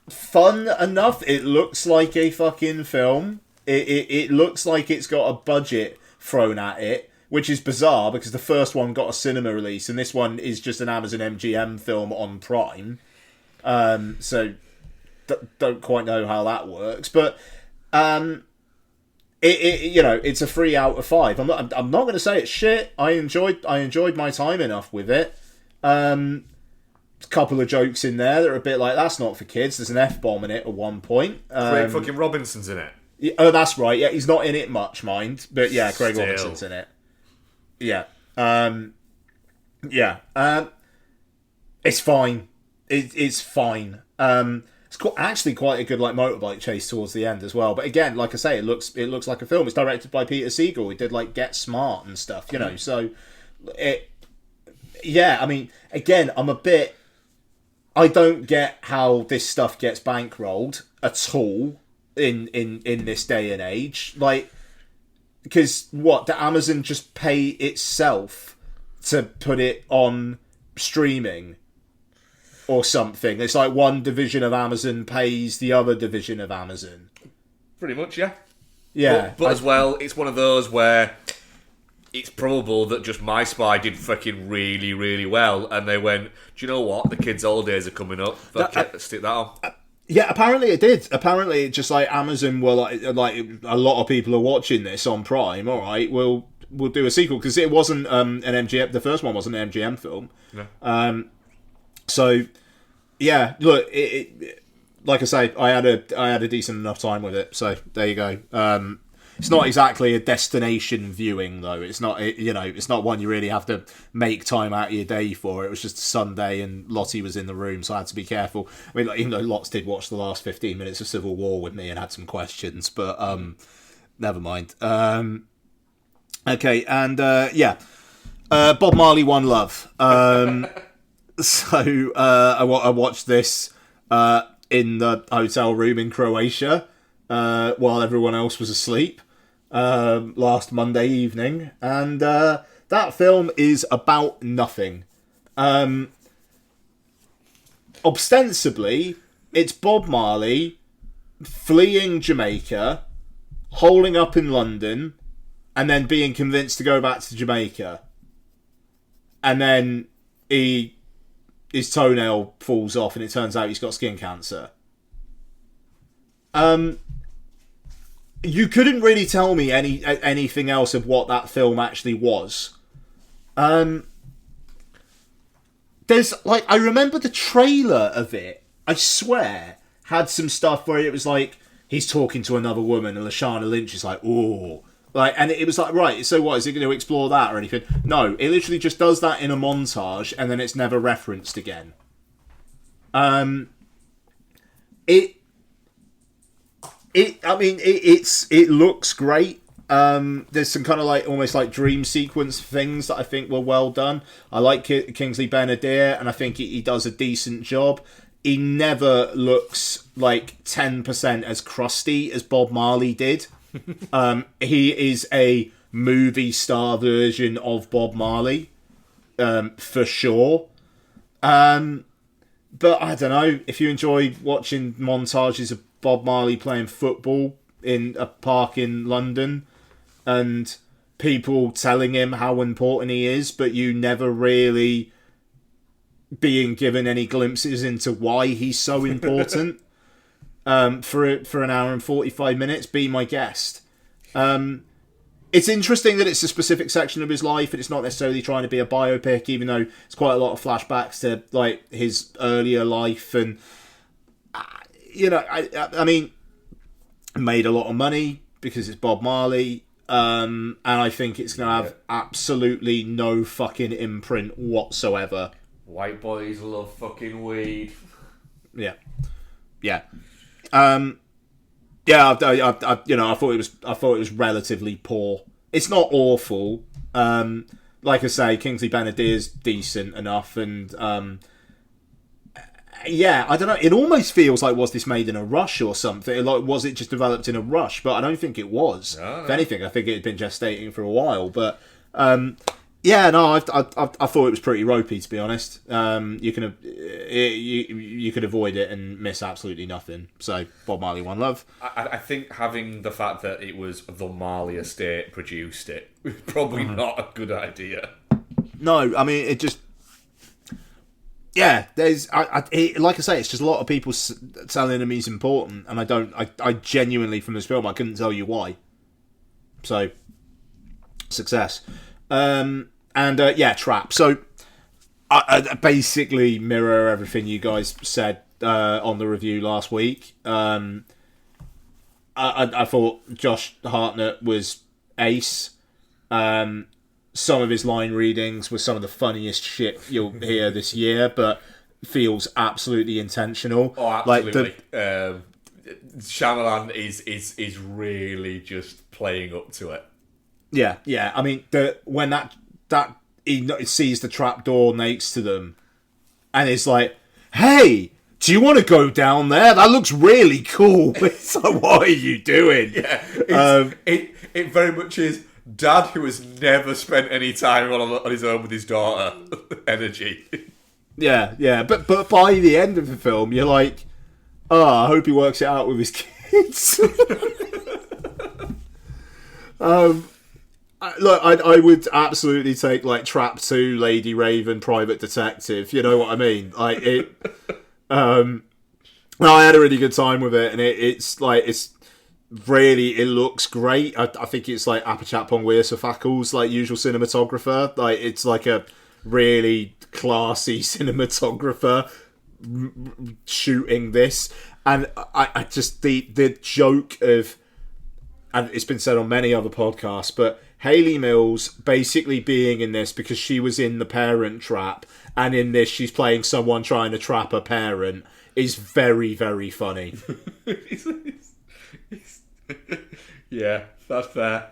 fun enough. It looks like a fucking film. It looks like it's got a budget thrown at it, which is bizarre because the first one got a cinema release and this one is just an Amazon MGM film on Prime. So don't quite know how that works, but it's a 3 out of 5. I'm not going to say it's shit. I enjoyed my time enough with it. A couple of jokes in there that are a bit like, that's not for kids. There's an F-bomb in it at one point. Craig fucking Robinson's in it. Oh, that's right. Yeah, he's not in it much, mind. But yeah, Craig Still. Robinson's in it. Yeah. It's fine. It's fine. It's actually quite a good like motorbike chase towards the end as well. But again, like I say, it looks like a film. It's directed by Peter Siegel. He did like Get Smart and stuff, So it. Yeah, I mean, again, I don't get how this stuff gets bankrolled at all in this day and age. Like, because did Amazon just pay itself to put it on streaming or something? It's like one division of Amazon pays the other division of Amazon. Pretty much, yeah. Yeah. But as well, it's one of those where it's probable that just My Spy did fucking really, really well, and they went, do you know what? The kids' holidays are coming up. Stick that on. Yeah, apparently it did. Apparently, it just like Amazon were like a lot of people are watching this on Prime. All right, we'll do a sequel because it wasn't an MGM. The first one wasn't an MGM film. No. So yeah, look, it like I say, I had a decent enough time with it. So there you go. It's not exactly a destination viewing though. It's not it's not one you really have to make time out of your day for. It was just a Sunday and Lottie was in the room, so I had to be careful. I mean, even though Lots did watch the last 15 minutes of Civil War with me and had some questions, but never mind. Okay, and Bob Marley, One Love. So I watched this in the hotel room in Croatia while everyone else was asleep last Monday evening, and that film is about nothing. Ostensibly, it's Bob Marley fleeing Jamaica, holding up in London, and then being convinced to go back to Jamaica. And then his toenail falls off and it turns out he's got skin cancer. You couldn't really tell me anything else of what that film actually was. There's like, I remember the trailer of it, I swear, had some stuff where it was like he's talking to another woman and Lashana Lynch is like, ooh. Like, and it was like, right, so what, is it going to explore that or anything? No, it literally just does that in a montage and then it's never referenced again. It looks great. There's some kind of like almost like dream sequence things that I think were well done. I like Kingsley Ben-Adir, and I think he does a decent job. He never looks like 10% as crusty as Bob Marley did. He is a movie star version of Bob Marley, for sure. But I don't know, if you enjoy watching montages of Bob Marley playing football in a park in London and people telling him how important he is, but you never really being given any glimpses into why he's so important for an hour and 45 minutes, be my guest. It's interesting that it's a specific section of his life and it's not necessarily trying to be a biopic, even though it's quite a lot of flashbacks to like his earlier life. And I mean, made a lot of money because it's Bob Marley, and I think it's going to have absolutely no fucking imprint whatsoever. White boys love fucking weed. Yeah. I thought it was relatively poor. It's not awful. Like I say, Kingsley Ben-Adir's decent enough, and I don't know. It almost feels like, was this made in a rush or something? Like, was it just developed in a rush? But I don't think it was. No. If anything, I think it had been gestating for a while. But I thought it was pretty ropey, to be honest. You could avoid it and miss absolutely nothing. So Bob Marley, One Love. I think having the fact that it was the Marley estate produced it was probably not a good idea. No, I mean, it just... Yeah, there's... like I say, it's just a lot of people telling him he's important, and I genuinely, from this film, I couldn't tell you why. So, success. Trap. So, I basically mirror everything you guys said on the review last week. I thought Josh Hartnett was ace. Some of his line readings were some of the funniest shit you'll hear this year, but feels absolutely intentional. Oh, absolutely. Shyamalan is really just playing up to it. Yeah. I mean, when that he sees the trapdoor next to them, and it's like, "Hey, do you want to go down there? That looks really cool." It's like, what are you doing? Yeah, it very much is Dad who has never spent any time on his own with his daughter energy. Yeah. But by the end of the film, you're like, "Oh, I hope he works it out with his kids." I would absolutely take like Trap 2, Lady Raven, Private Detective. You know what I mean? Like it. I had a really good time with it, and it's really, it looks great. I think it's like Apichat Pongweasafak's like usual cinematographer. Like it's like a really classy cinematographer shooting this, and I just the joke of, and it's been said on many other podcasts, but Hayley Mills basically being in this because she was in The Parent Trap, and in this she's playing someone trying to trap a parent, is very, very funny. Yeah, that's fair.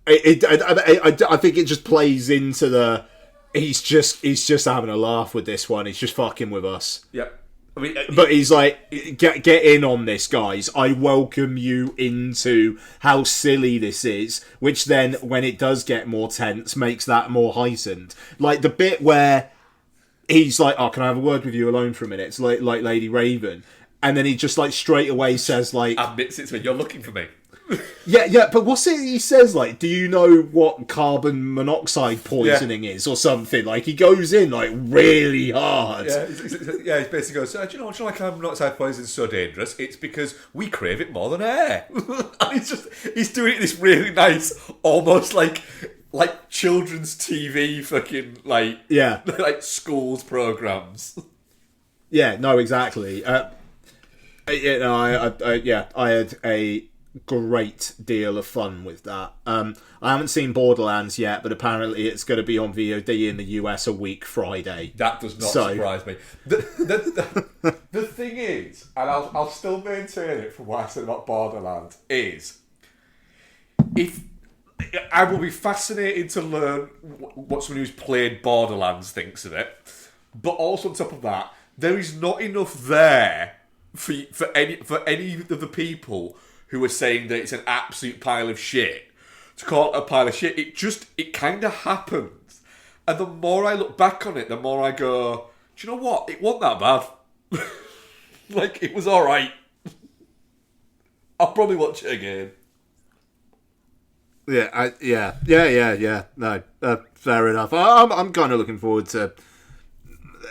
I think it just plays into the he's just having a laugh with this one. He's just fucking with us. Yep. I mean, but he's like, get in on this, guys. I welcome you into how silly this is, which then, when it does get more tense, makes that more heightened. Like the bit where he's like, "Oh, can I have a word with you alone for a minute?" It's like Lady Raven, and then he just like straight away says like, admits it to me. "You're looking for me." Yeah, but what's it he says, like, "Do you know what carbon monoxide poisoning is?" or something? Like, he goes in, like, really hard. Yeah, he basically goes, "Do you know why carbon monoxide poisoning is so dangerous? It's because we crave it more than air." And he's doing it this really nice, almost like children's TV fucking, like, yeah, like schools programmes. Yeah, no, exactly. I had a great deal of fun with that. I haven't seen Borderlands yet, but apparently it's going to be on VOD in the US a week Friday. That does not surprise me. The thing is, and I'll still maintain it from what I said about Borderlands, is if I will be fascinated to learn what someone who's played Borderlands thinks of it, but also on top of that, there is not enough there for any of the people who are saying that it's an absolute pile of shit to call it a pile of shit. It kind of happens, and the more I look back on it, the more I go, do you know what? It wasn't that bad. Like, it was all right. I'll probably watch it again. Yeah. No, fair enough. I'm kind of looking forward to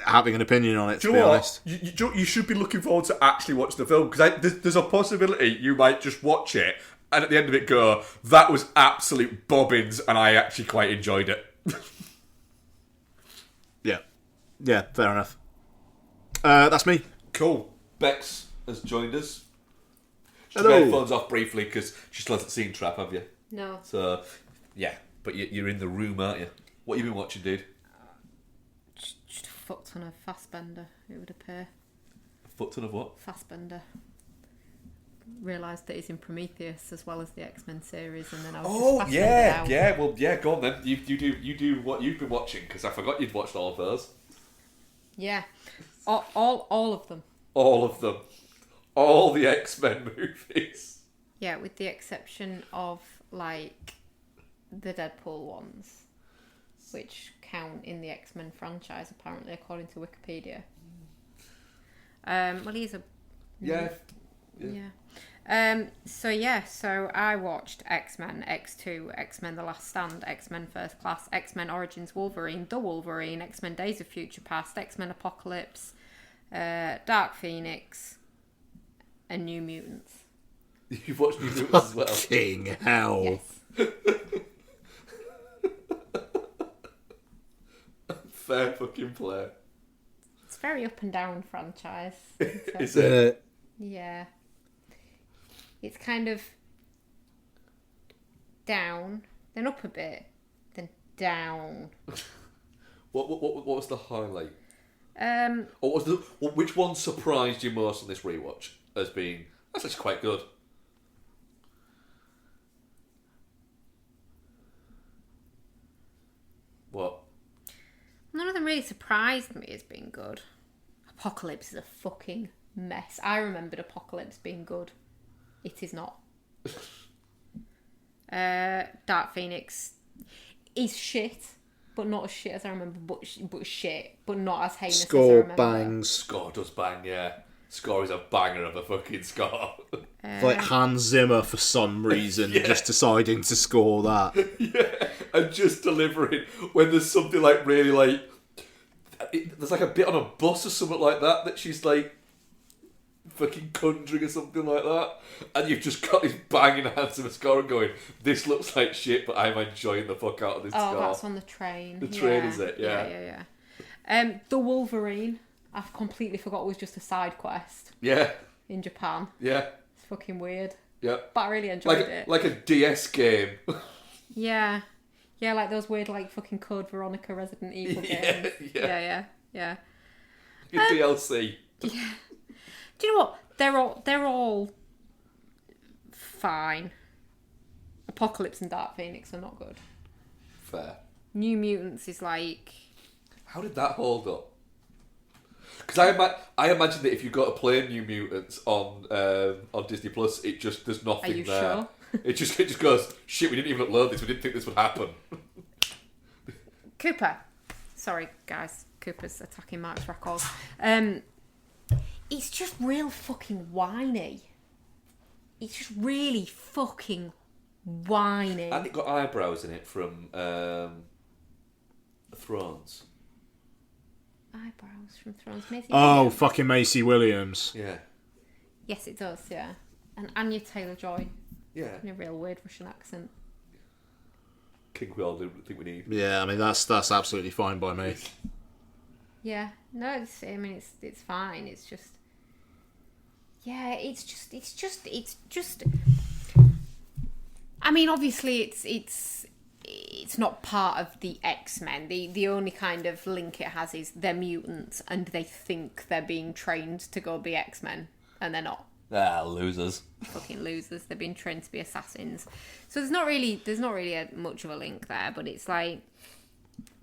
having an opinion on it, to be honest. You should be looking forward to actually watch the film, because there's a possibility you might just watch it and at the end of it go, "That was absolute bobbins and I actually quite enjoyed it." Yeah, fair enough. That's me. Cool. Bex has joined us. She's Hello. got her phones off briefly because she still hasn't seen Trap, have you? No. So, yeah, but you're in the room, aren't you? What have you been watching, dude? Just a fuck ton of Fassbender, it would appear. A foot ton of what? Fassbender. Realised that he's in Prometheus as well as the X-Men series, and then I was just yeah, yeah. Well, yeah. Go on then. You do what you've been watching, because I forgot you'd watched all of those. Yeah, all of them. All of them. All the X-Men movies. Yeah, with the exception of like the Deadpool ones, which count in the X-Men franchise apparently, according to Wikipedia. Well, he's a Yeah. So I watched X-Men X2, X-Men The Last Stand, X-Men First Class, X-Men Origins Wolverine, The Wolverine, X-Men Days of Future Past, X-Men Apocalypse, Dark Phoenix, and New Mutants. You've watched New Mutants as well. King hell. Yes. Fair fucking play. It's a very up and down franchise. Is it? Yeah. It's kind of down, then up a bit, then down. What was the highlight? Um, Which one surprised you most on this rewatch as being that's actually quite good? What? None of them really surprised me as being good. Apocalypse is a fucking mess. I remembered Apocalypse being good. It is not. Dark Phoenix is shit, but not as shit as I remember. But shit, but not as heinous as I Score remember. bangs. Score does bang, yeah. Score is a banger of a fucking score. Like Hans Zimmer for some reason just deciding to score that. Yeah, and just delivering when there's something like really like there's like a bit on a bus or something like that she's like fucking conjuring or something like that, and you've just got this banging Hans Zimmer score and going, this looks like shit, but I'm enjoying the fuck out of this score. Oh, that's on the train. The train, is it? Yeah. The Wolverine, I've completely forgot was just a side quest Yeah. in Japan. Yeah. It's fucking weird. Yeah. But I really enjoyed it. Like a DS game. Yeah. Yeah, like those weird, like, fucking Code Veronica Resident Evil games. Yeah. Your DLC. Yeah. Do you know what? They're all fine. Apocalypse and Dark Phoenix are not good. Fair. New Mutants is like... How did that hold up? Because I imagine that if you got to play New Mutants on Disney Plus, it just there's nothing Are you there. sure? It just goes, shit, we didn't even upload this. We didn't think this would happen. Cooper. Sorry, guys. Cooper's attacking Mark's records. It's just real fucking whiny. It's just really fucking whiny. And it got eyebrows in it from Thrones. Eyebrows from Thrones. Maisie Oh, Williams. fucking Macy Williams. Yeah. Yes, it does, yeah. And Anya Taylor-Joy Yeah. in a real weird Russian accent. Think we all do think we need. Yeah, I mean that's absolutely fine by me. Yeah, no, it's fine. It's just, yeah, it's just. I mean, obviously, it's not part of the X-Men. The only kind of link it has is they're mutants and they think they're being trained to go be X-Men, and they're not. Ah, losers. Fucking losers. They've been trained to be assassins. So there's not really much of a link there. But it's like,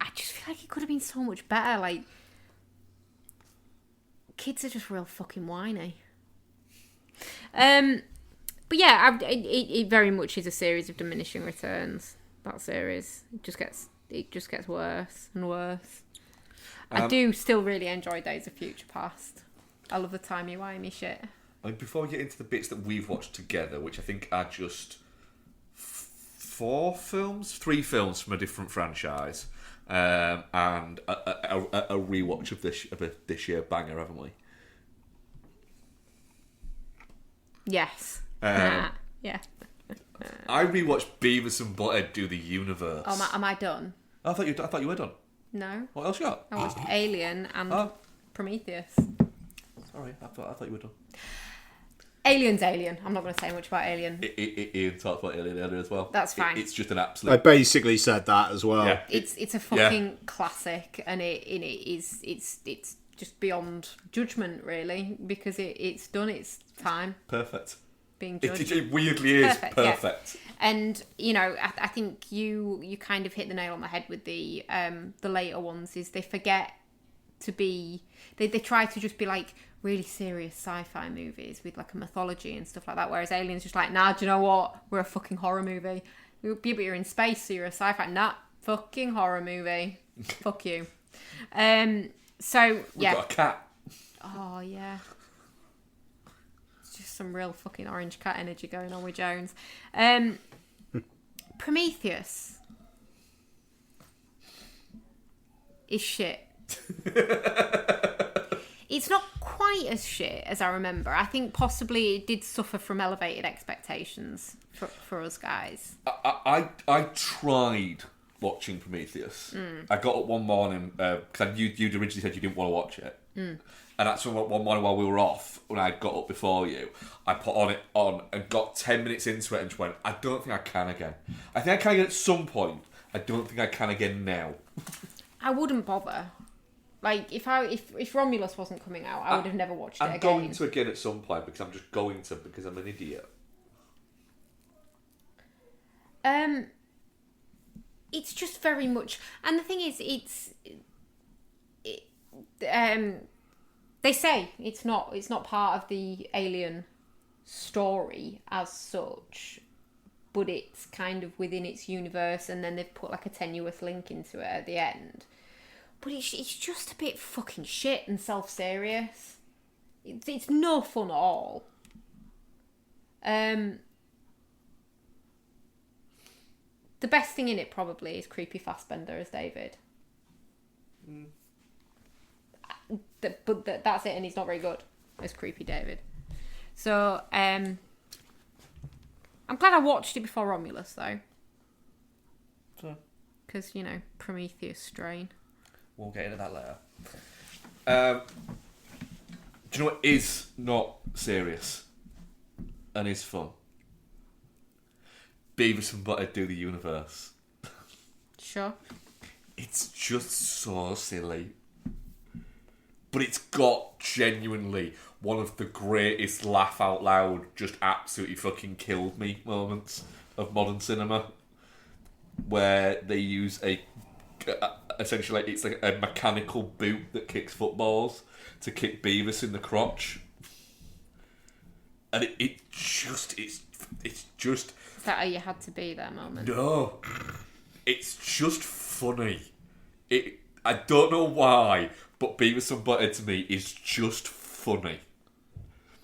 I just feel like it could have been so much better. Like, kids are just real fucking whiny. But yeah, it very much is a series of diminishing returns. That series, it just gets worse and worse. I do still really enjoy Days of Future Past. I love the timey-wimey shit. I mean, before we get into the bits that we've watched together, which I think are just 3 films from a different franchise, and a rewatch of this year banger, haven't we? Yes. Yeah. I rewatched Beavis and Butthead Do the Universe. Oh, am I done? I thought you were done. No. What else you got? I watched Alien and Prometheus. Sorry, I thought you were done. Alien's Alien. I'm not going to say much about Alien. Ian talked about Alien earlier as well. That's fine. It's just an I absolute. basically said that as well. Yeah. It's a fucking classic, and it's just beyond judgment, really, because it's done its time Perfect. being judged. It weirdly is perfect. Yeah. And I think you kind of hit the nail on the head with the later ones. Is they forget to be they try to just be like really serious sci-fi movies with like a mythology and stuff like that, whereas Alien's just like, nah, do you know what, we're a fucking horror movie. Yeah, but you're in space, so you're a sci-fi. Nah, fucking horror movie. Fuck you. So yeah, We've got a cat. oh yeah, it's just some real fucking orange cat energy going on with Jones. Prometheus is shit. It's not quite as shit as I remember. I think possibly it did suffer from elevated expectations for us guys. I tried watching Prometheus. I got up one morning because you'd originally said you didn't want to watch it, and that's one morning while we were off, when I got up before you, I put it on and got 10 minutes into it and just went, I don't think I can again. I think I can again at some point. I don't think I can again now. I wouldn't bother. Like if Romulus wasn't coming out, I would have never watched it again. I'm going to again at some point because I'm just going to because I'm an idiot. It's just very much, and the thing is, they say it's not part of the Alien story as such, but it's kind of within its universe, and then they've put like a tenuous link into it at the end. But it's just a bit fucking shit and self-serious. It's no fun at all. The best thing in it probably is creepy Fassbender as David. But that's it, and he's not very good as creepy David. So I'm glad I watched it before Romulus though, because Prometheus strain. We'll get into that later. Do you know what is not serious and is fun? Beavis and Butthead Do the Universe. Sure. It's just so silly. But it's got genuinely one of the greatest laugh out loud, just absolutely fucking killed me moments of modern cinema. Where they use essentially it's like a mechanical boot that kicks footballs to kick Beavis in the crotch. And it's just... Is that how you had to be that moment? No. It's just funny. I don't know why, but Beavis and Butthead to me is just funny.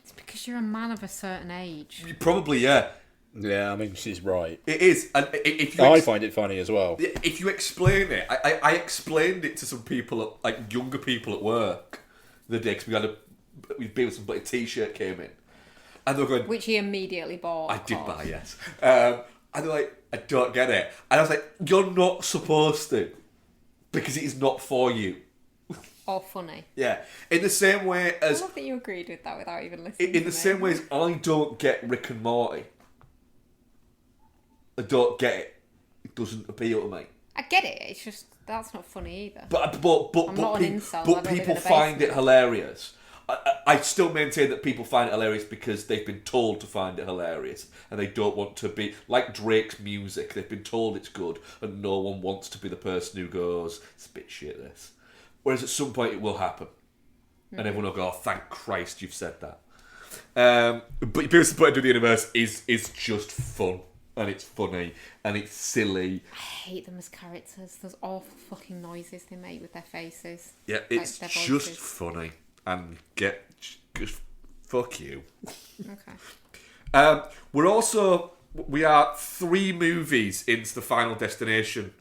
It's because you're a man of a certain age. Probably, yeah. Yeah, I mean, she's right. It is. And if you I find it funny as well. If you explain it, I explained it to some people, like younger people at work, the day, because we had Beavis and Butthead t-shirt came in. And they're going... Which he immediately bought. I did buy, yes. And they're like, I don't get it. And I was like, you're not supposed to. Because it is not for you. Or funny. Yeah. In the same way as... I love that you agreed with that without even listening to In the same way as I don't get Rick and Morty. I don't get it. It doesn't appeal to me. I get it. It's just, that's not funny either. But people find find it hilarious. I still maintain that people find it hilarious because they've been told to find it hilarious, and they don't want to be like Drake's music. They've been told it's good, and no one wants to be the person who goes, "It's a bit shit, this." Whereas at some point it will happen, and everyone will go, "Oh, thank Christ you've said that." But Beavis and Butthead Do the Universe is just fun, and it's funny, and it's silly. I hate them as characters. Those awful fucking noises they make with their faces. Yeah, it's just funny. And just fuck you. Okay. We are 3 movies into the Final Destination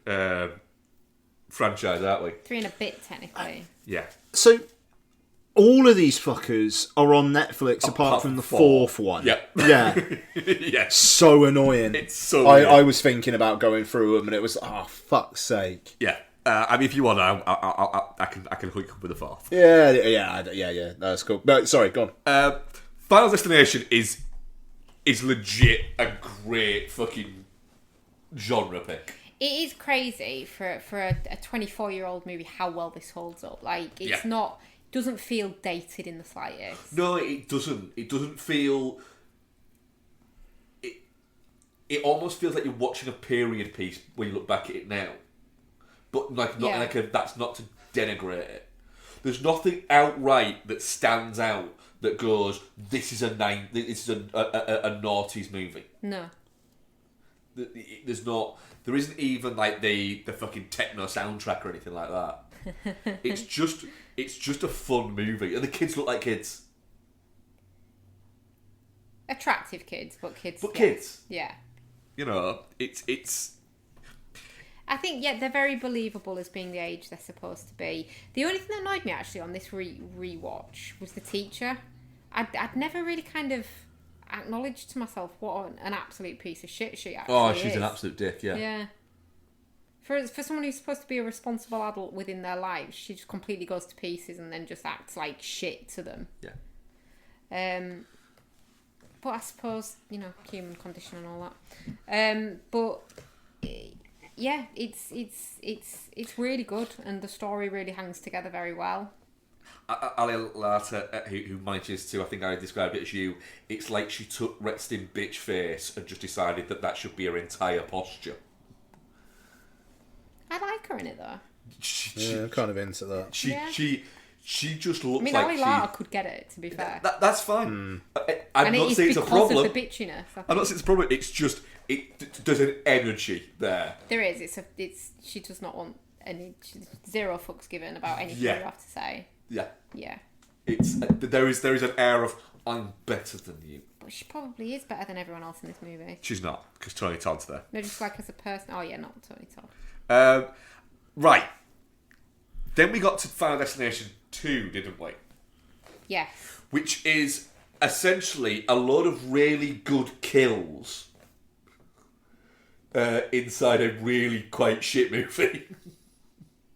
franchise, aren't we? 3 and a bit, technically. Yeah. So, all of these fuckers are on Netflix apart from the 4th one. Yeah. Yeah. Yeah. So annoying. It's so annoying. I was thinking about going through them and it was, fuck's sake. Yeah. I mean, if you want, I can hook you up with the 4th. Yeah. That's cool. No, sorry, go on. Final Destination is legit a great fucking genre pick. It is crazy for a 24-year-old movie how well this holds up. Like, it's not... doesn't feel dated in the slightest. No, it doesn't. It doesn't feel... It almost feels like you're watching a period piece when you look back at it now. But that's not to denigrate it. There's nothing outright that stands out that goes, this is a noughties movie. No. There isn't even like the fucking techno soundtrack or anything like that. It's just a fun movie, and the kids look like kids. Attractive kids, but kids. Kids. Yeah. You know, it's. I think, yeah, they're very believable as being the age they're supposed to be. The only thing that annoyed me, actually, on this rewatch was the teacher. I'd never really kind of acknowledged to myself what an absolute piece of shit she actually is. Oh, she's an absolute dick, yeah. Yeah. For someone who's supposed to be a responsible adult within their lives, she just completely goes to pieces and then just acts like shit to them. Yeah. But I suppose, human condition and all that. But yeah, it's really good, and the story really hangs together very well. Ali Lata, who manages to, I think I described it as you, it's like she took resting bitch face and just decided that should be her entire posture. I like her in it though. I'm kind of into that. She just looks I mean, like Ali Lata could get it, to be fair. That's fine. I'm And not it is saying it's a because problem. of the bitchiness. I'm not saying it's a problem. It's just there's an energy there. There is. She does not want any zero fucks given about anything you have to say. Yeah. Yeah. There is an air of I'm better than you. But she probably is better than everyone else in this movie. She's not, because Tony Todd's there. No, just like as a person. Oh yeah, not Tony Todd. Right. Then we got to Final Destination 2, didn't we? Yes. Which is essentially a load of really good kills inside a really quite shit movie.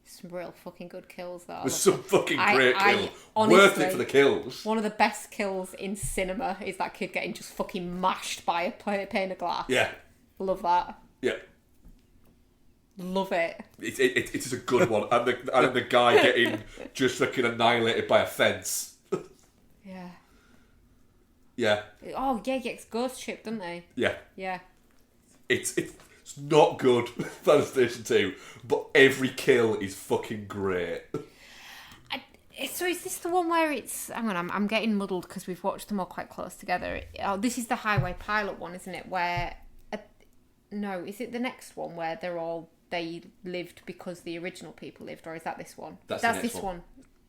Some real fucking good kills though. There's some fucking great kills. Worth it for the kills. One of the best kills in cinema is that kid getting just fucking mashed by a pane of glass. Yeah. Love that. Yeah. Love it. It is a good one. And the guy getting just fucking annihilated by a fence. Yeah. Yeah. Oh, yeah, he gets ghost shipped, doesn't they? Yeah. Yeah. It's not good, Final Station 2, but every kill is fucking great. So is this the one where it's... Hang on, I'm getting muddled because we've watched them all quite close together. Oh, this is the highway pilot one, isn't it? Where... no, is it the next one where they lived because the original people lived, or is that this one? That's this one.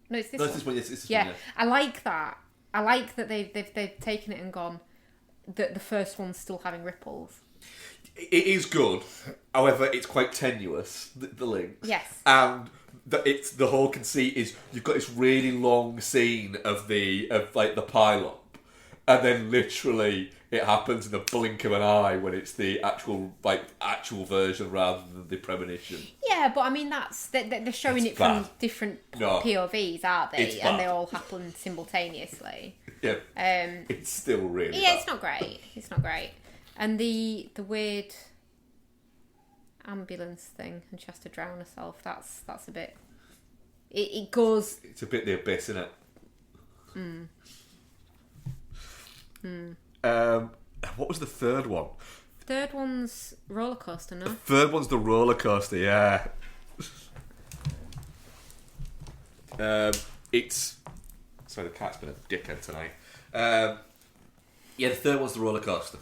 No, it's this one. This one. Yes, it's this Yeah, one, yeah. I like that. I like that they've taken it and gone... that the first one's still having ripples. It is good, however, it's quite tenuous, the links. Yes. And the whole conceit is you've got this really long scene of the pilot, and then literally it happens in the blink of an eye when it's the actual version rather than the premonition. Yeah, but I mean they're showing It's it bad. from different No. POVs, aren't they? It's And bad. they all happen simultaneously. Yeah. It's still really Yeah, bad. it's not great. It's not great. And the weird ambulance thing, and she has to drown herself. That's a bit. It goes. It's a bit the abyss, isn't it? What was the third one? Third one's roller coaster, no? Third one's the roller coaster, yeah. It's... Sorry, the cat's been a dickhead tonight. Yeah, the third one's the roller coaster.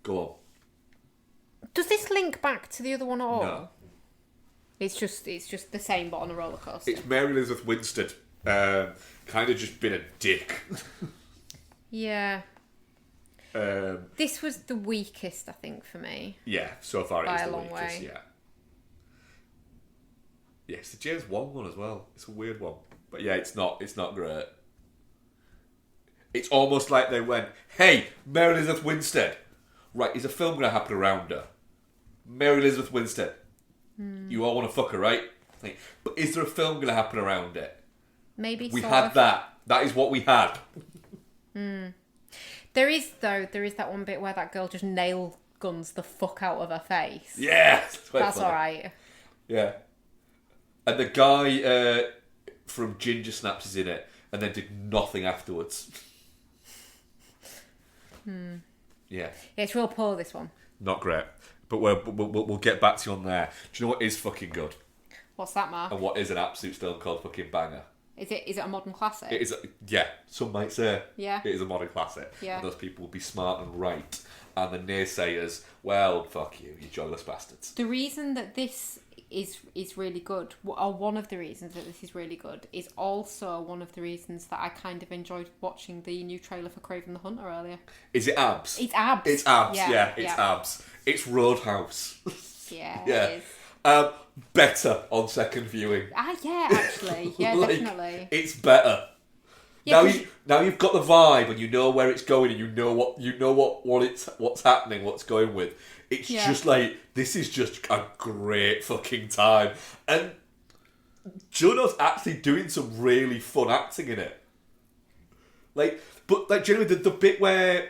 Go on. Does this link back to the other one at all? No. It's just the same, but on a roller coaster. It's Mary Elizabeth Winstead. Kind of just been a dick. Yeah. Um, This was the weakest, I think, for me. yeah, so far it By is a the long weakest, way. yeah. Yeah, it's the James Wan one as well. It's a weird one. But yeah, it's not great. It's almost like they went, hey, Mary Elizabeth Winstead. Right, is a film going to happen around her? Mary Elizabeth Winstead. You all want to fuck her, right? Like, but is there a film going to happen around it? Maybe We sort had of. that. That is what we had. There is that one bit where that girl just nail guns the fuck out of her face. Yeah. That's alright. Yeah. And the guy from Ginger Snaps is in it and then did nothing afterwards. Yeah. Yeah, it's real poor, this one. Not great. But we'll get back to you on there. Do you know what is fucking good? What's that, Mark? And what is an absolute stone cold fucking banger? Is it a modern classic? It is, yeah, some might say. Yeah. It is a modern classic. Yeah. And those people will be smart and right. And the naysayers, well, fuck you joyless bastards. The reason that this is really good, or one of the reasons that this is really good, is also one of the reasons that I kind of enjoyed watching the new trailer for Craven the Hunter earlier. Is it abs? It's abs. It's abs, yeah, it's yeah. abs. It's Roadhouse. Yeah, Yeah. it is. Better on second viewing. Yeah, actually. Yeah, Like, definitely. It's better. Yeah, Now you've got the vibe and you know where it's going and you know what's happening, what's going with. It's just like, this is just a great fucking time. And Juno's actually doing some really fun acting in it. But generally the bit where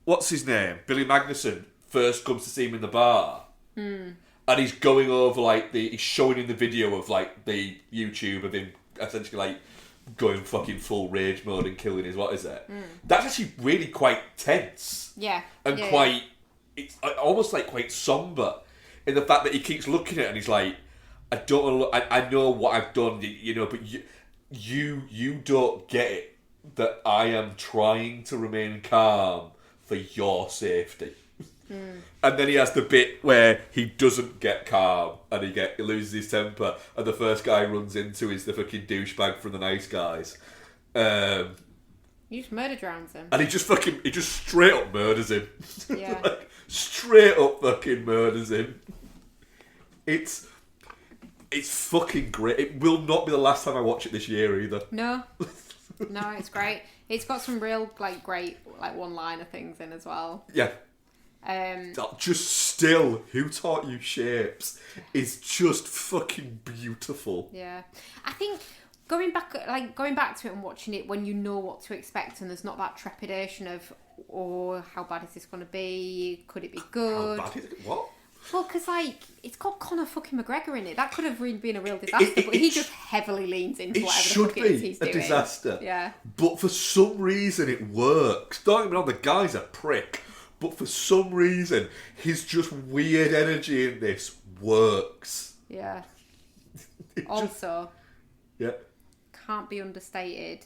what's his name? Billy Magnuson first comes to see him in the bar. And he's going over he's showing him the video of the YouTube of him essentially going fucking full rage mode and killing his That's actually really quite tense. Yeah. And it's almost quite somber in the fact that he keeps looking at it and he's like, I don't want to look, I know what I've done, but you don't get it that I am trying to remain calm for your safety. And then he has the bit where he doesn't get calm and he loses his temper, and the first guy he runs into is the fucking douchebag from the Nice Guys. You just murder drowns him. And he just straight up murders him. Yeah. Straight up fucking murders him. It's fucking great. It will not be the last time I watch it this year either. No, it's great. It's got some real great one-liner things in as well. Yeah. Just still, Who Taught You Shapes is just fucking beautiful. Yeah, I think going back to it and watching it when you know what to expect and there's not that trepidation of, oh, how bad is this going to be? Could it be good? How bad is it? What? Well, because it's got Conor fucking McGregor in it. That could have really been a real disaster, but he just heavily leans into whatever the fuck it is he's doing. It should be a disaster. Yeah. But for some reason it works. Don't get me wrong, the guy's a prick. But for some reason, his just weird energy in this works. Yeah. Also, yeah, can't be understated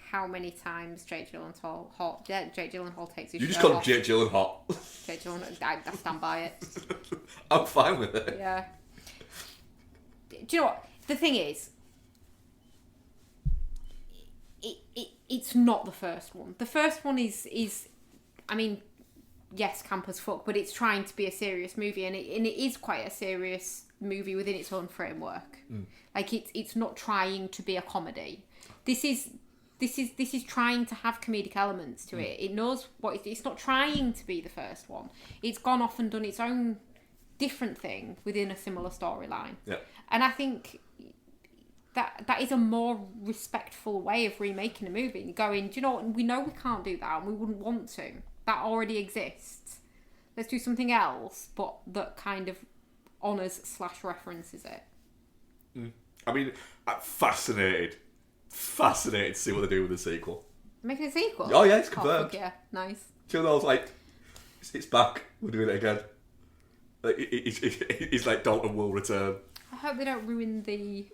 how many times Jake Gyllenhaal takes his You just shirt call him off. Jake Gyllenhaal. Jake Gyllenhaal, I stand by it. I'm fine with it. Yeah. Do you know what? The thing is, it's not the first one. The first one is I mean, yes, camp as fuck, but it's trying to be a serious movie, and it is quite a serious movie within its own framework. It's not trying to be a comedy. This is trying to have comedic elements to it. It knows what it's not trying to be the first one. It's gone off and done its own different thing within a similar storyline. Yeah. And I think that is a more respectful way of remaking a movie. And going, do you know what? We know we can't do that, and we wouldn't want to. That already exists. Let's do something else, but that kind of honours/references it. I mean, I'm fascinated to see what they do with the sequel. Making a sequel? Oh yeah, it's confirmed. Oh, fuck yeah, nice. Gyllenhaal's like, it's back. We're doing it again. He's like, Dalton will return. I hope they don't ruin the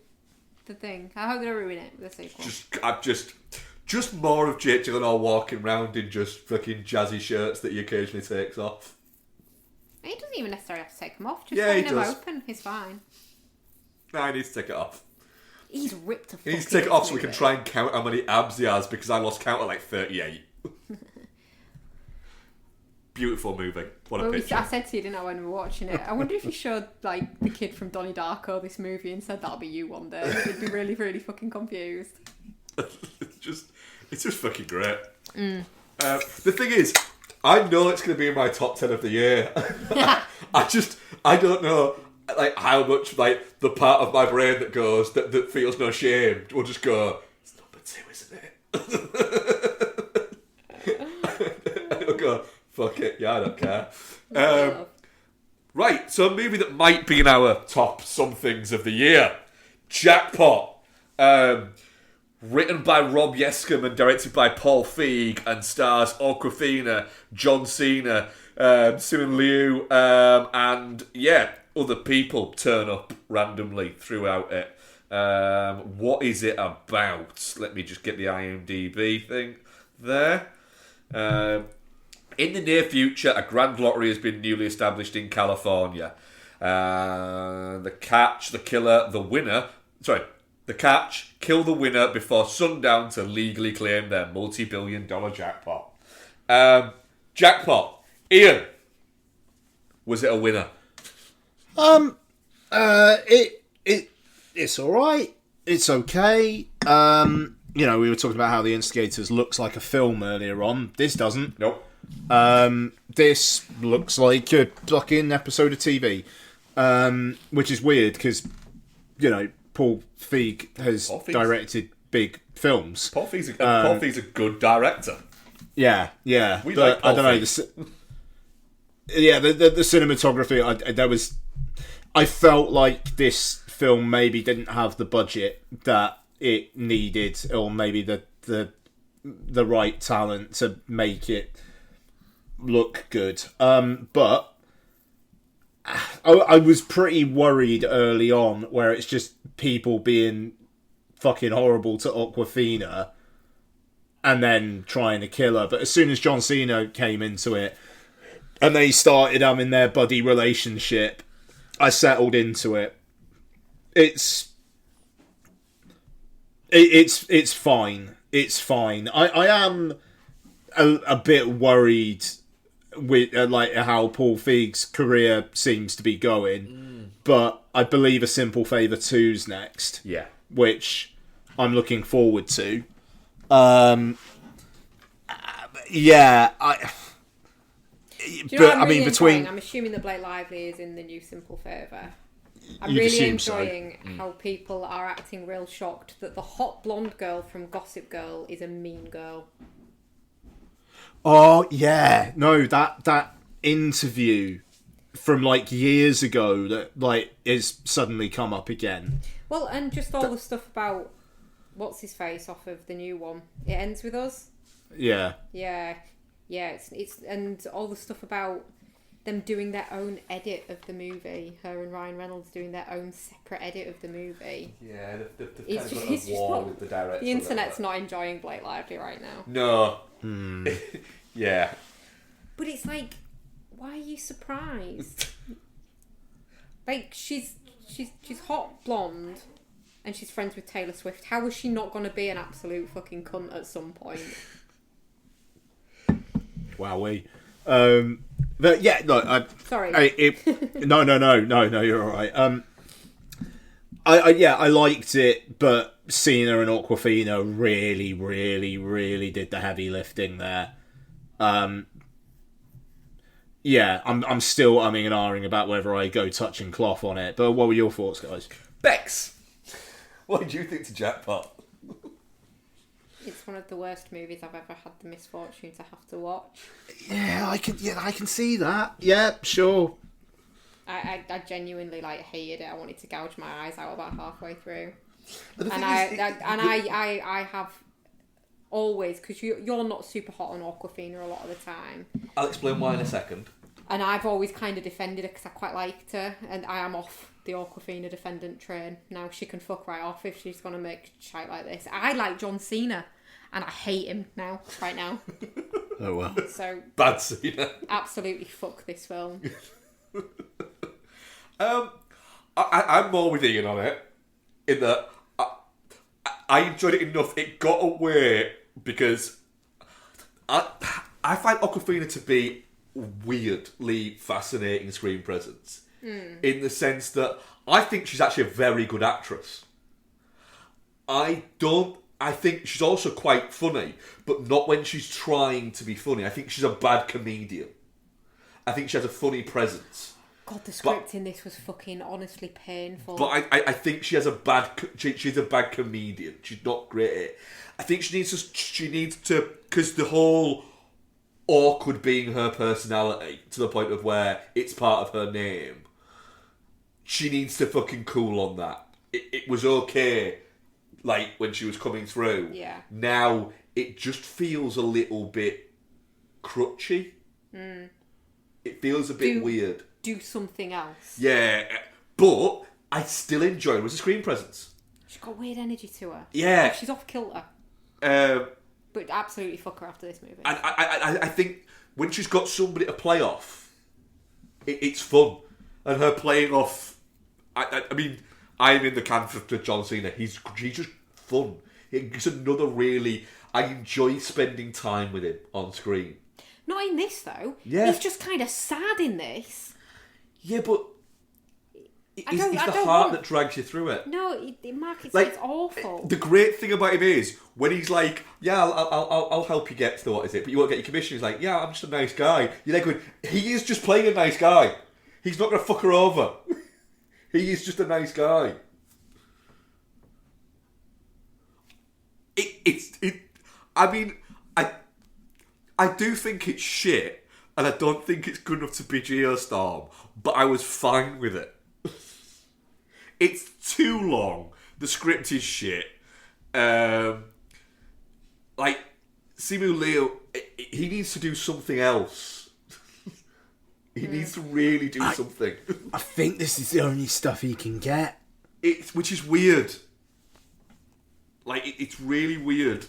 thing. I hope they don't ruin it with the sequel. Just more of Jake Gyllenhaal walking around in just fucking jazzy shirts that he occasionally takes off. He doesn't even necessarily have to take them off. Just Yeah, letting he him does. open, he's fine. Nah, he needs to take it off. He's ripped to fuck. He needs to take it off so we can try and count how many abs he has, because I lost count at 38. Beautiful movie. What a picture. I said to you, didn't I, when we were watching it, I wonder if you showed the kid from Donnie Darko this movie and said that'll be you one day. He'd be really, really fucking confused. It's just fucking great. The thing is, I know it's going to be in my top 10 of the year. I don't know how much the part of my brain that goes that feels no shame will just go, it's number 2, isn't it? I'll go, fuck it, yeah, I don't care. Right, so a movie that might be in our top somethings of the year, Jackpot. Written by Rob Yescombe and directed by Paul Feig, and stars Awkwafina, John Cena, Simu Liu, and other people turn up randomly throughout it. What is it about? Let me just get the IMDb thing there. In the near future, a grand lottery has been newly established in California. The catch, kill the winner before sundown to legally claim their multi-billion-dollar jackpot. Jackpot. Ian, was it a winner? It's all right. It's okay. We were talking about how the Instigators looks like a film earlier on. This doesn't. Nope. This looks like a fucking episode of TV, which is weird because Paul Feig has directed big films. Paul Feig's a good director. Yeah. We but like Paul I don't know. Feig. The cinematography. I felt like this film maybe didn't have the budget that it needed, or maybe the right talent to make it look good. But I was pretty worried early on, where it's just people being fucking horrible to Awkwafina and then trying to kill her. But as soon as John Cena came into it and they started having their buddy relationship, I settled into it. It's fine. It's fine. I am a bit worried with how Paul Feig's career seems to be going, but I believe A Simple Favour 2's next. Yeah, which I'm looking forward to. I'm assuming that Blake Lively is in the new Simple Favour. I'm really enjoying how people are acting real shocked that the hot blonde girl from Gossip Girl is a mean girl. Oh yeah, no, that interview from years ago that is suddenly come up again. Well, and just all the stuff about what's his face off of the new one. It Ends With Us. Yeah. It's and all the stuff about them doing their own edit of the movie. Her and Ryan Reynolds doing their own separate edit of the movie. Yeah, they've kind of got a war with the director. The internet's not enjoying Blake Lively right now. No. Yeah. But it's why are you surprised? She's hot blonde and she's friends with Taylor Swift. How is she not going to be an absolute fucking cunt at some point? Wowee. But yeah, no. Sorry. No. You're all right. I liked it, but Cena and Awkwafina really, really, really did the heavy lifting there. Yeah, I'm still umming and ahhing about whether I go touching cloth on it. But what were your thoughts, guys? Bex, what did you think to Jackpot? It's one of the worst movies I've ever had the misfortune to have to watch. Yeah, I can see that. Yeah, sure. I genuinely hated it. I wanted to gouge my eyes out about halfway through. I have always, because you're not super hot on Awkwafina a lot of the time. I'll explain why in a second. And I've always kind of defended her because I quite liked her, and I am off the Awkwafina defendant train. Now she can fuck right off if she's going to make shite like this. I like John Cena, and I hate him right now. Oh well. So bad Cena. Absolutely fuck this film. I'm more with Ian on it, in that I enjoyed it enough. It got away because I find Awkwafina to be weirdly fascinating screen presence, in the sense that I think she's actually a very good actress. I think she's also quite funny, but not when she's trying to be funny. I think she's a bad comedian. I think she has a funny presence. God, the script in this was fucking honestly painful. But I think she has she's a bad comedian. She's not great at it. I think she needs to, because the whole awkward being her personality to the point of where it's part of her name. She needs to fucking cool on that. It was okay, when she was coming through. Yeah. Now it just feels a little bit crutchy. It feels a bit weird. Do something else. Yeah, but I still enjoy her as a screen presence. She's got weird energy to her. Yeah. She's off kilter. But absolutely fuck her after this movie. And I think when she's got somebody to play off, it's fun. And her playing off... I mean, I'm in the camp for John Cena. He's just fun. He's another really... I enjoy spending time with him on screen. Not in this, though. Yeah. He's just kind of sad in this. Yeah, but It's the heart that drags you through it. No, Mark, it's awful. The great thing about him is when he's like, "Yeah, I'll help you get to what is it, but you won't get your commission." He's like, "Yeah, I'm just a nice guy." You're like, he is just playing a nice guy. He's not gonna fuck her over. He is just a nice guy. I mean, I do think it's shit, and I don't think it's good enough to be Geostorm, but I was fine with it. It's too long. The script is shit. Simu Liu, he needs to do something else. He needs to really do something. I think this is the only stuff he can get. Which is weird. It's really weird.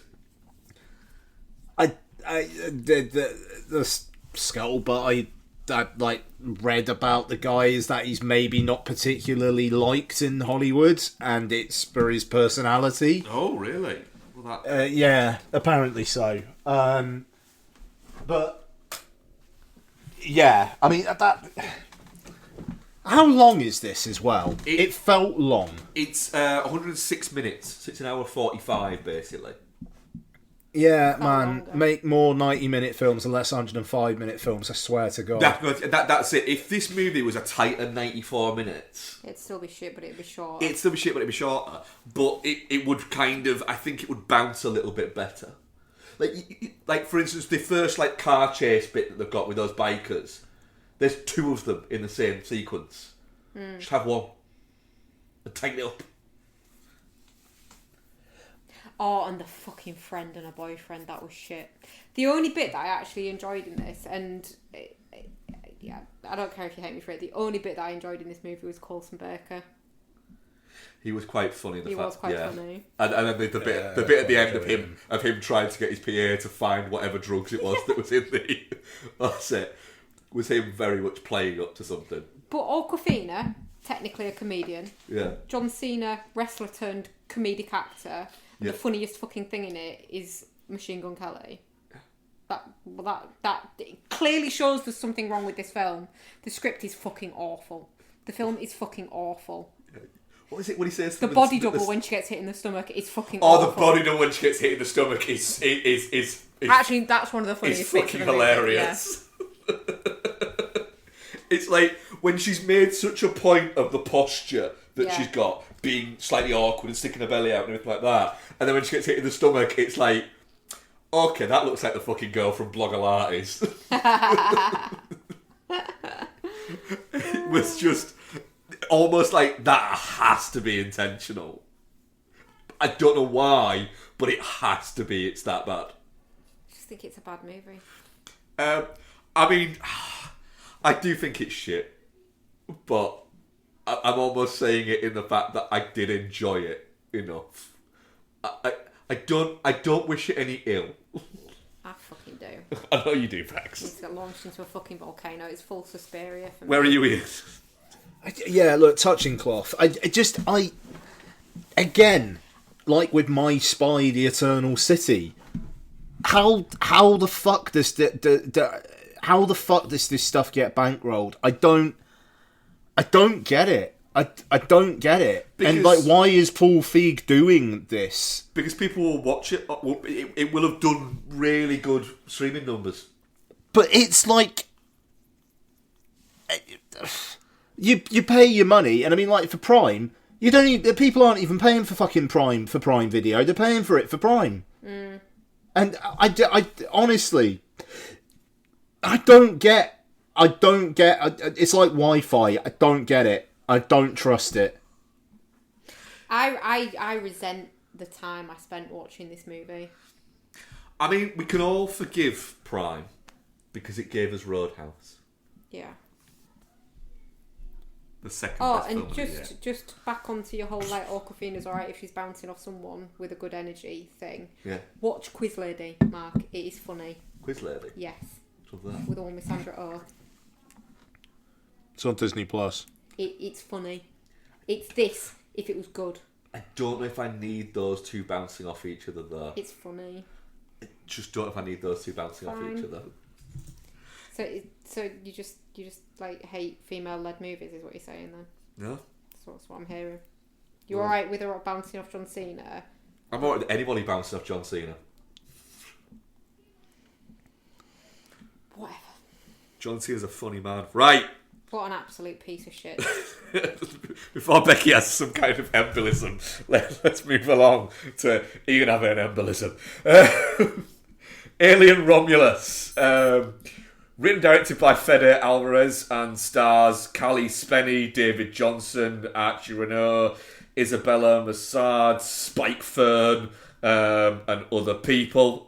The scuttlebutt I read about the guy is that he's maybe not particularly liked in Hollywood, and it's for his personality. Oh, really? Well, yeah, apparently so. But yeah, I mean that. How long is this as well? It felt long. It's 106 minutes, so it's an hour 45 basically. Yeah, man, make more 90-minute films and less 105-minute films, I swear to God. That's it. If this movie was a tighter 94 minutes... It'd still be shit, but it'd be shorter. But it would kind of... I think it would bounce a little bit better. Like for instance, the first car chase bit that they've got with those bikers, there's two of them in the same sequence. Just have one. And tighten it up. Oh, and the fucking friend and a boyfriend, that was shit. The only bit that I actually enjoyed in this, and yeah, I don't care if you hate me for it, the only bit that I enjoyed in this movie was Colson Baker. He was quite funny. He was quite funny. And then the bit at the end of him trying to get his PA to find whatever drugs it was that was in the... That's it. Was him very much playing up to something. But Awkwafina, technically a comedian. Yeah. John Cena, wrestler turned comedic actor. Yeah. The funniest fucking thing in it is Machine Gun Kelly. That it clearly shows there's something wrong with this film. The script is fucking awful. The film is fucking awful. What is it when he says... The body double when she gets hit in the stomach is fucking awful. Oh, the body double when she gets hit in the stomach is actually, that's one of the funniest bits fucking of the hilarious. Yeah. It's like when she's made such a point of the posture that she's got, being slightly awkward and sticking her belly out and everything like that, and then when she gets hit in the stomach, it's like, okay, that looks like the fucking girl from Bloggalates. It was just almost like that has to be intentional. I don't know why, but it has to be. It's that bad. I just think it's a bad movie. I mean, I do think it's shit, but I'm almost saying it in the fact that I did enjoy it enough. I don't wish it any ill. I fucking do. I know you do, Pax. He's got launched into a fucking volcano. It's full Suspiria for me. Where are you, Ian? Yeah, look, touching cloth. Again, like with My Spy, The Eternal City. How the fuck does how the fuck does this stuff get bankrolled? I don't get it. I don't get it. Because, and why is Paul Feig doing this? Because people will watch it. It will have done really good streaming numbers. But it's like you pay your money, and I mean, for Prime, you don't. People aren't even paying for fucking Prime for Prime Video. They're paying for it for Prime. And I honestly, I don't get. It's like Wi-Fi. I don't get it. I don't trust it. I resent the time I spent watching this movie. I mean, we can all forgive Prime because it gave us Roadhouse. Yeah. The second best film and just back onto your whole Awkwafina's alright if she's bouncing off someone with a good energy thing. Yeah. Watch Quiz Lady, Mark. It is funny. Quiz Lady? Yes. What's that? With the one with Sandra Oh. It's on Disney Plus. It's funny. It's this if it was good. I don't know if I need those two bouncing off each other though. It's funny. I just don't know if I need those two bouncing off each other. So you just hate female-led movies, is what you're saying then? No. That's what I'm hearing. You alright with her bouncing off John Cena? I'm alright with anybody bouncing off John Cena. Whatever. John Cena's a funny man. Right. What an absolute piece of shit. Before Becky has some kind of embolism, let's move along to Ian having an embolism. Alien Romulus. Written and directed by Fede Alvarez and stars Callie Spenny, David Johnson, Archie Renault, Isabella Massad, Spike Fern, and other people.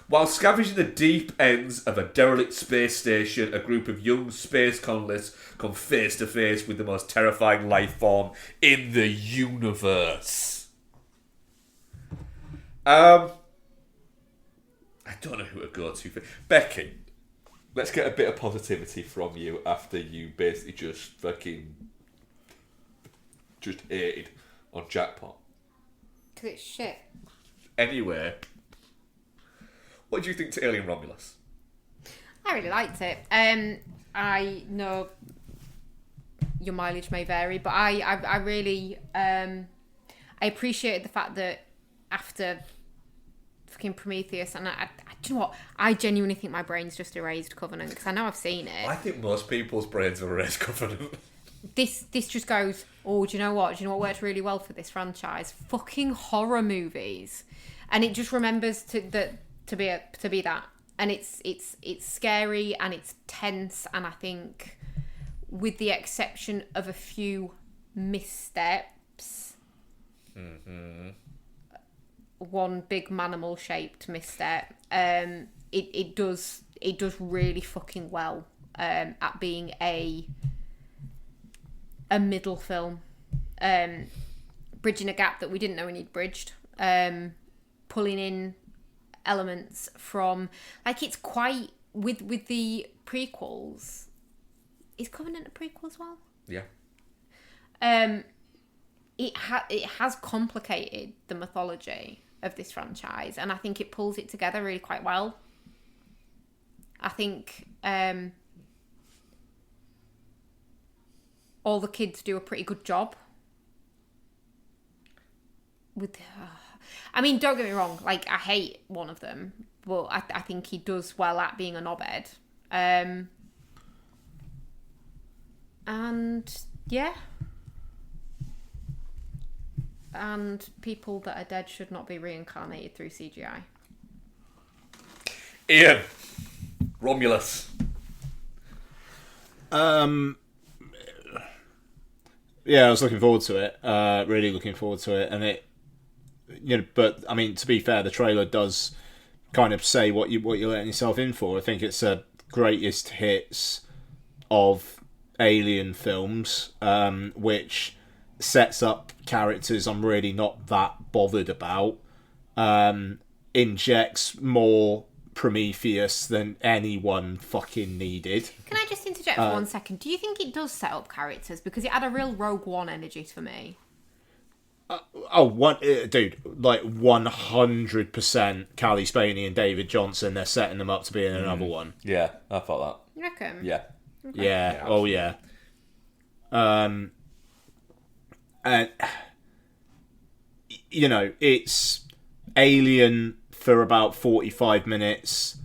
While scavenging the deep ends of a derelict space station, a group of young space colonists come face to face with the most terrifying life form in the universe. I don't know who to go to. Becky, let's get a bit of positivity from you after you basically just hated on Jackpot. Because it's shit. Anyway, what do you think to Alien Romulus? I really liked it. I know your mileage may vary, but I really I appreciated the fact that after fucking Prometheus, and do you know what? I genuinely think my brain's just erased Covenant, because I know I've seen it. I think most people's brains are erased Covenant. This just goes, oh, do you know what? Do you know what works really well for this franchise? Fucking horror movies. And it just remembers to be that. And it's scary and it's tense, and I think with the exception of a few missteps, one big manimal shaped misstep, it does really fucking well at being a middle film, bridging a gap that we didn't know we need bridged, pulling in elements from, like, it's quite with the prequels. Is Covenant a prequel as well? Yeah. It has complicated the mythology of this franchise, and I think it pulls it together really quite well. I think all the kids do a pretty good job with. I mean, don't get me wrong. Like, I hate one of them, but I think he does well at being a knobhead. And yeah. And people that are dead should not be reincarnated through CGI. Ian, Romulus. Yeah, I was looking forward to it. Really looking forward to it, and it, but I mean, to be fair, the trailer does kind of say what you're letting yourself in for. I think it's a greatest hits of Alien films, which sets up characters I'm really not that bothered about, injects more Prometheus than anyone fucking needed. Can I just interject for 1 second? Do you think it does set up characters? Because it had a real Rogue One energy for me. Dude, like 100% Callie Spaney and David Johnson, they're setting them up to be in another one. Yeah, I thought You reckon? that. Yeah. Okay. Yeah, oh yeah. And it's Alien for about 45 minutes,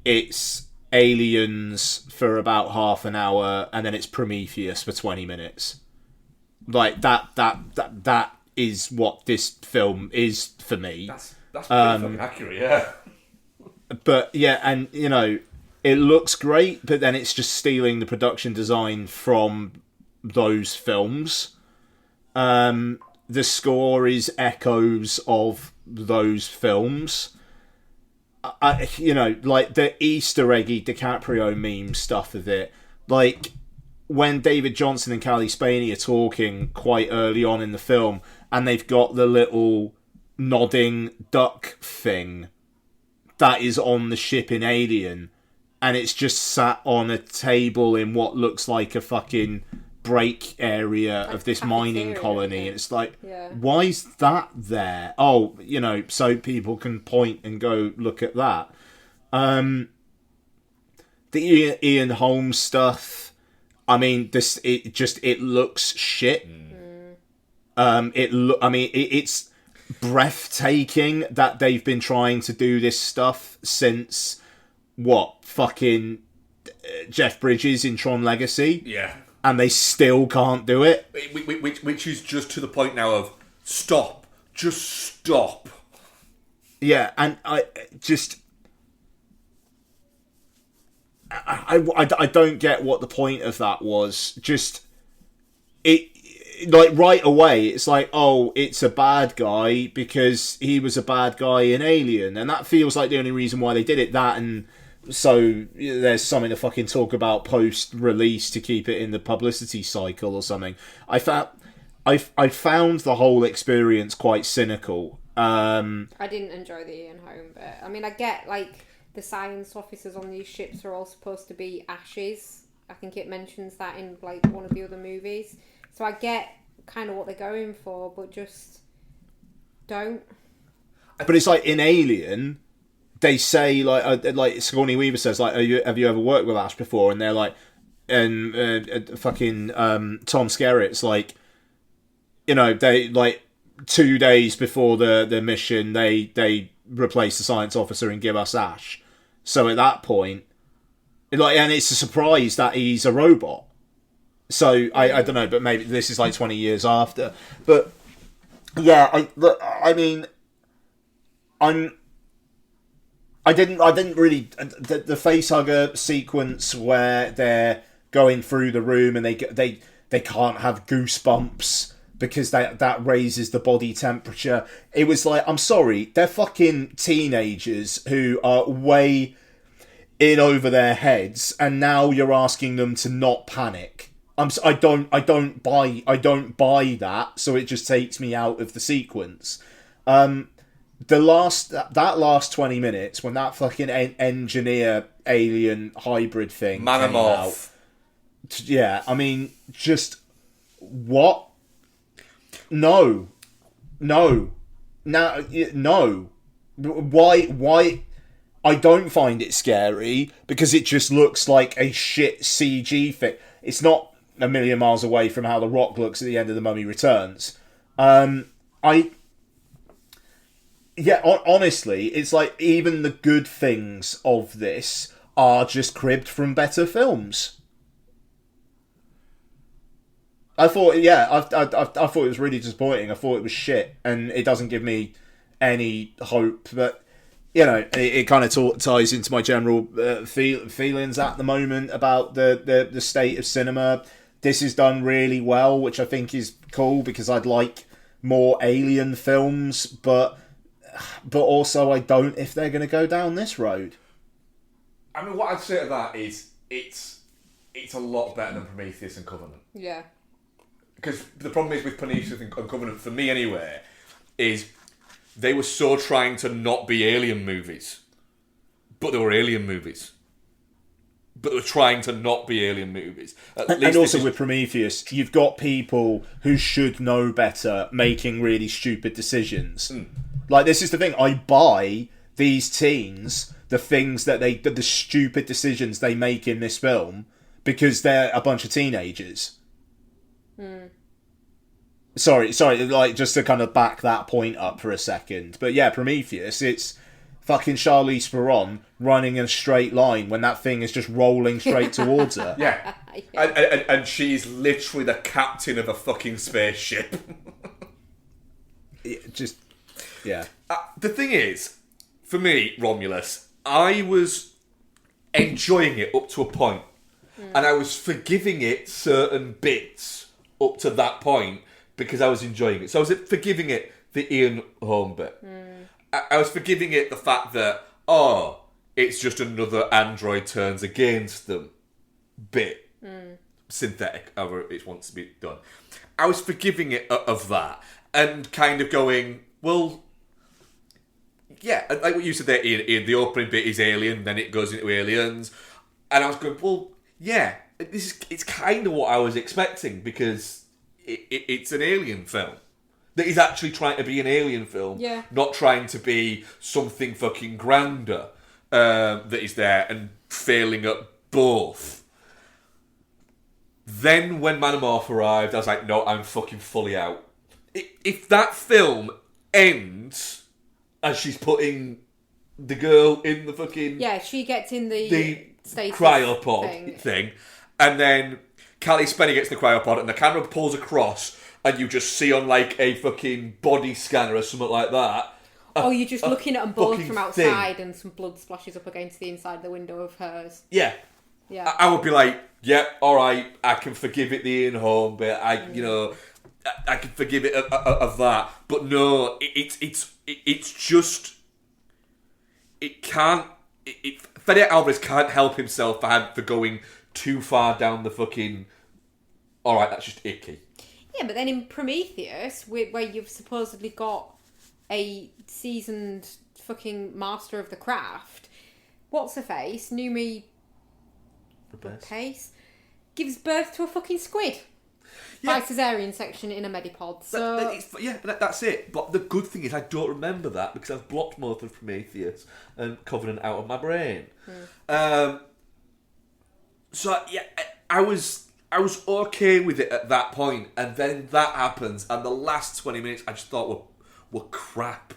it's Aliens for about half an hour, and then it's Prometheus for 20 minutes. Like, that is what this film is for me. That's pretty fucking accurate, yeah. But yeah, and it looks great, but then it's just stealing the production design from those films. The score is echoes of those films. Like the Easter eggy DiCaprio meme stuff of it. Like, when David Johnson and Callie Spaney are talking quite early on in the film, and they've got the little nodding duck thing that is on the ship in Alien, and it's just sat on a table in what looks like a fucking break area of this mining colony, and it's like, why is that there? Oh, so people can point and go look at that. The Ian Holmes stuff, I mean, it looks shit. It's breathtaking that they've been trying to do this stuff since fucking Jeff Bridges in Tron Legacy. Yeah. And they still can't do it. Which is just to the point now of stop. Just stop. Yeah, and I don't get what the point of that was. Just like right away, it's like, oh, it's a bad guy because he was a bad guy in Alien, and that feels like the only reason why they did it. That, and so there's something to fucking talk about post-release to keep it in the publicity cycle or something. I found the whole experience quite cynical. I didn't enjoy the Ian Holm bit. I mean, I get like the science officers on these ships are all supposed to be ashes. I think it mentions that in like one of the other movies. So I get kind of what they're going for, but just don't. But it's like in Alien, they say like Sigourney Weaver says like, have you ever worked with Ash before? And they're like, and fucking Tom Skerritt's like, you know, they like 2 days before the mission, they replace the science officer and give us Ash. So at that point, like, and it's a surprise that he's a robot. So I don't know, but maybe this is like 20 years after. But yeah, I mean, I didn't really the facehugger sequence where they're going through the room and they can't have goosebumps because that raises the body temperature. It was like, I'm sorry, they're fucking teenagers who are way in over their heads, and now you're asking them to not panic. I don't buy that, so it just takes me out of the sequence. That last 20 minutes when that fucking engineer alien hybrid thing came out. Yeah, I mean, just what? No. Why? I don't find it scary because it just looks like a shit CG thing. It's not a million miles away from how The Rock looks at the end of The Mummy Returns. Honestly, it's like even the good things of this are just cribbed from better films. I thought it was really disappointing. I thought it was shit, and it doesn't give me any hope. But you know, it kind of ties into my general feelings at the moment about the state of cinema. This is done really well, which I think is cool because I'd like more Alien films, but also I don't if they're going to go down this road. I mean, what I'd say to that is it's a lot better than Prometheus and Covenant. Yeah. Because the problem is with Prometheus and Covenant, for me anyway, is they were so trying to not be Alien movies, but they were Alien movies. But they were trying to not be Alien movies. And also with Prometheus, you've got people who should know better making really stupid decisions. Like, this is the thing. I buy these teens the things that the stupid decisions they make in this film because they're a bunch of teenagers. Sorry, like, just to kind of back that point up for a second. But yeah, Prometheus, it's fucking Charlize Theron running in a straight line when that thing is just rolling straight towards her. Yeah. And she's literally the captain of a fucking spaceship. Yeah. The thing is, for me, Romulus, I was enjoying it up to a point, and I was forgiving it certain bits up to that point because I was enjoying it. So I was forgiving it the Ian Holm bit. I was forgiving it the fact that, it's just another android turns against them bit. Synthetic, however it wants to be done. I was forgiving it of that and kind of going, well, yeah, like what you said there, Ian, the opening bit is Alien, then it goes into Aliens. And I was going, well, yeah, it's kind of what I was expecting because it's an Alien film. That is actually trying to be an Alien film, not trying to be something fucking grander that is there and failing at both. Then when Manamorph arrived, I was like, no, I'm fucking fully out. If that film ends as she's putting the girl in the fucking... Yeah, she gets in the cryopod thing, and then Callie Spenny gets the cryopod, and the camera pulls across, and you just see on like a fucking body scanner or something like that. Or you're just looking at them both fucking from outside, and some blood splashes up against the inside of the window of hers. Yeah. I would be like, yeah, all right, I can forgive it the Ian Holm bit. I can forgive it of that, but no, it's just it can't. Fede Alvarez can't help himself for going too far down the fucking. All right, that's just icky. Yeah, but then in Prometheus, where you've supposedly got a seasoned fucking master of the craft, what's her face? Numi Pace gives birth to a fucking squid by cesarean section in a Medipod. So that's it. But the good thing is, I don't remember that because I've blocked most of Prometheus and Covenant out of my brain. So yeah, I was okay with it at that point, and then that happens, and the last 20 minutes I just thought were crap,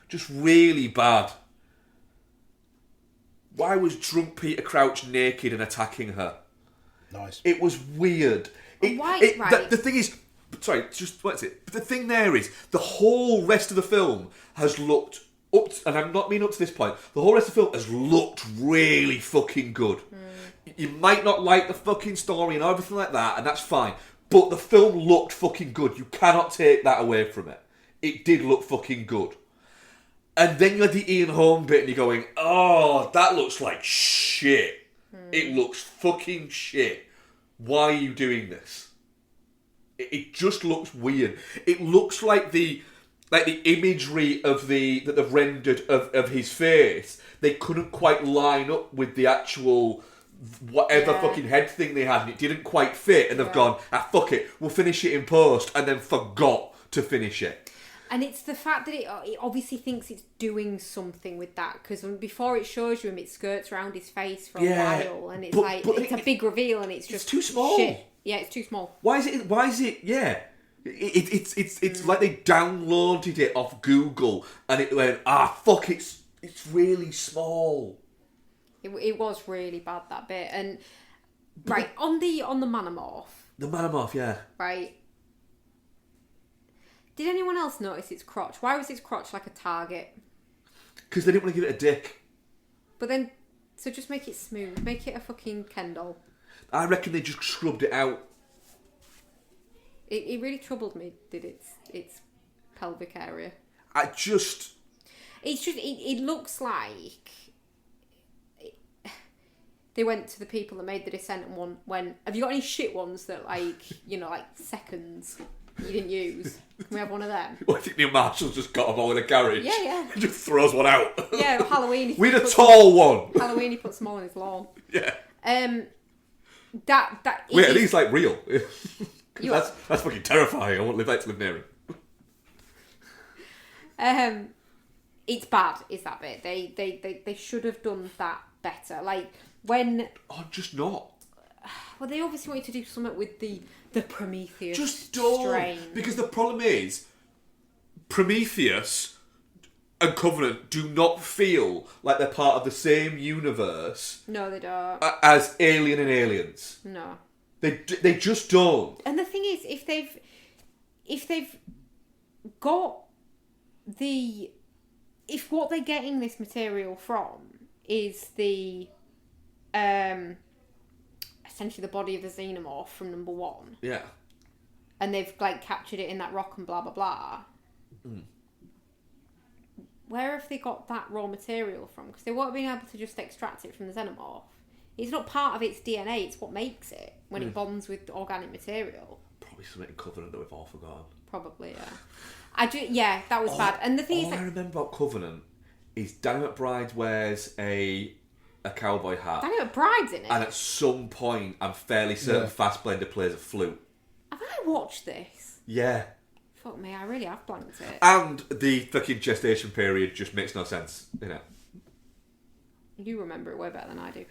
just really bad. Why was drunk Peter Crouch naked and attacking her? Nice. It was weird. The thing is, sorry, just what's it? The thing there is, the whole rest of the film has looked up, and I'm not mean up to this point. The whole rest of the film has looked really fucking good. You might not like the fucking story and everything like that, and that's fine. But the film looked fucking good. You cannot take that away from it. It did look fucking good. And then you had the Ian Holm bit and you're going, oh, that looks like shit. It looks fucking shit. Why are you doing this? It just looks weird. It looks like the imagery of that they've rendered of his face. They couldn't quite line up with the actual whatever fucking head thing they had, and it didn't quite fit. And they've gone, fuck it, we'll finish it in post, and then forgot to finish it. And it's the fact that it obviously thinks it's doing something with that, because before it shows you him, it skirts around his face for a while, and it's it's a big reveal, and it's just too small. Shit. Yeah, it's too small. Why is it? Yeah, it's like they downloaded it off Google, and it went, fuck, it's really small. It was really bad, that bit, and right on the Manamorph. The Manamorph, yeah. Right. Did anyone else notice its crotch? Why was its crotch like a target? Because they didn't want to give it a dick. But then, so just make it smooth. Make it a fucking Ken doll. I reckon they just scrubbed it out. It really troubled me, did its pelvic area. It's just... It looks like... They went to the people that made The Descent and went, have you got any shit ones that like seconds... you didn't use? Can we have one of them? Well, I think Neil Marshall's just got them all in a garage. Yeah. He just throws one out. Yeah, Halloween. We need a tall one. Halloween, he puts them all on his lawn. Yeah. Wait, are these like real? That's fucking terrifying. I won't live to live near him. It's bad, is that bit. They should have done that better. Like when... Oh, just not. Well, they obviously wanted to do something with the Prometheus strain. Because the problem is, Prometheus and Covenant do not feel like they're part of the same universe. No, they don't. As Alien and Aliens. No. They just don't. And the thing is, if they've got if what they're getting this material from is the essentially the body of the xenomorph from number 1. Yeah. And they've like captured it in that rock and blah blah blah. Where have they got that raw material from? Because they won't have been able to just extract it from the xenomorph. It's not part of its DNA, it's what makes it when it bonds with organic material. Probably something in Covenant that we've all forgotten. Probably, yeah. That was bad. And the thing is, I remember about Covenant is Danny McBride wears a cowboy hat. Danny McBride's in it. And at some point, I'm fairly certain Fassbender plays a flute. Have I watched this? Yeah. Fuck me, I really have blanked it. And the fucking gestation period just makes no sense, you know. You remember it way better than I do.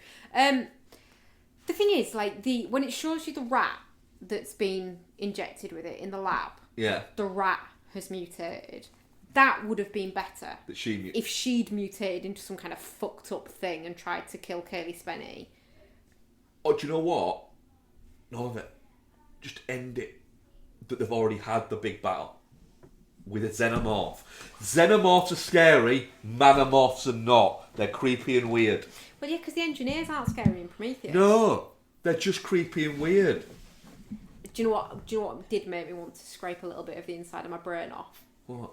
The thing is, like, when it shows you the rat that's been injected with it in the lab, Yeah. the rat has mutated. That would have been better if she'd mutated into some kind of fucked up thing and tried to kill Kaylee Spenny. Oh, do you know what? None of it. Just end it. That they've already had the big battle with a xenomorph. Xenomorphs are scary. Manomorphs are not. They're creepy and weird. Well, yeah, because the engineers aren't scary in Prometheus. No, they're just creepy and weird. Do you know what did make me want to scrape a little bit of the inside of my brain off? What?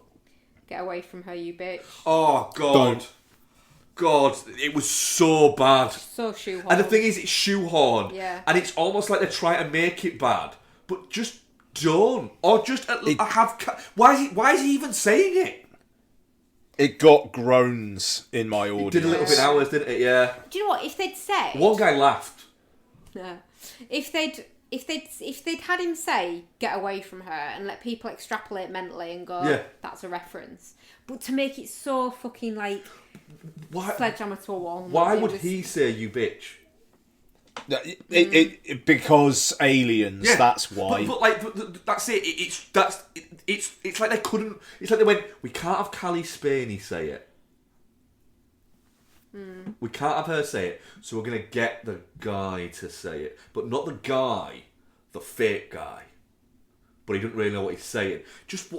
Get away from her, you bitch. Oh, God. Don't. God, it was so bad. So shoehorned. And the thing is, it's shoehorned. Yeah. And it's almost like they're trying to make it bad. But just don't. Or just have... Why is he even saying it? It got groans in my audience. It did a little bit hours, didn't it? Yeah. Do you know what? If they'd said... One guy laughed. No. If they'd had him say, get away from her, and let people extrapolate mentally and go, Yeah. that's a reference. But to make it so fucking, like, sledgehammer to a wall. Why would he say, you bitch? Because aliens, Yeah. that's why. But that's it. It's like they couldn't... It's like they went, we can't have Callie Spaney say it. We can't have her say it, so we're going to get the guy to say it. But not the guy, the fake guy. But he doesn't really know what he's saying. Just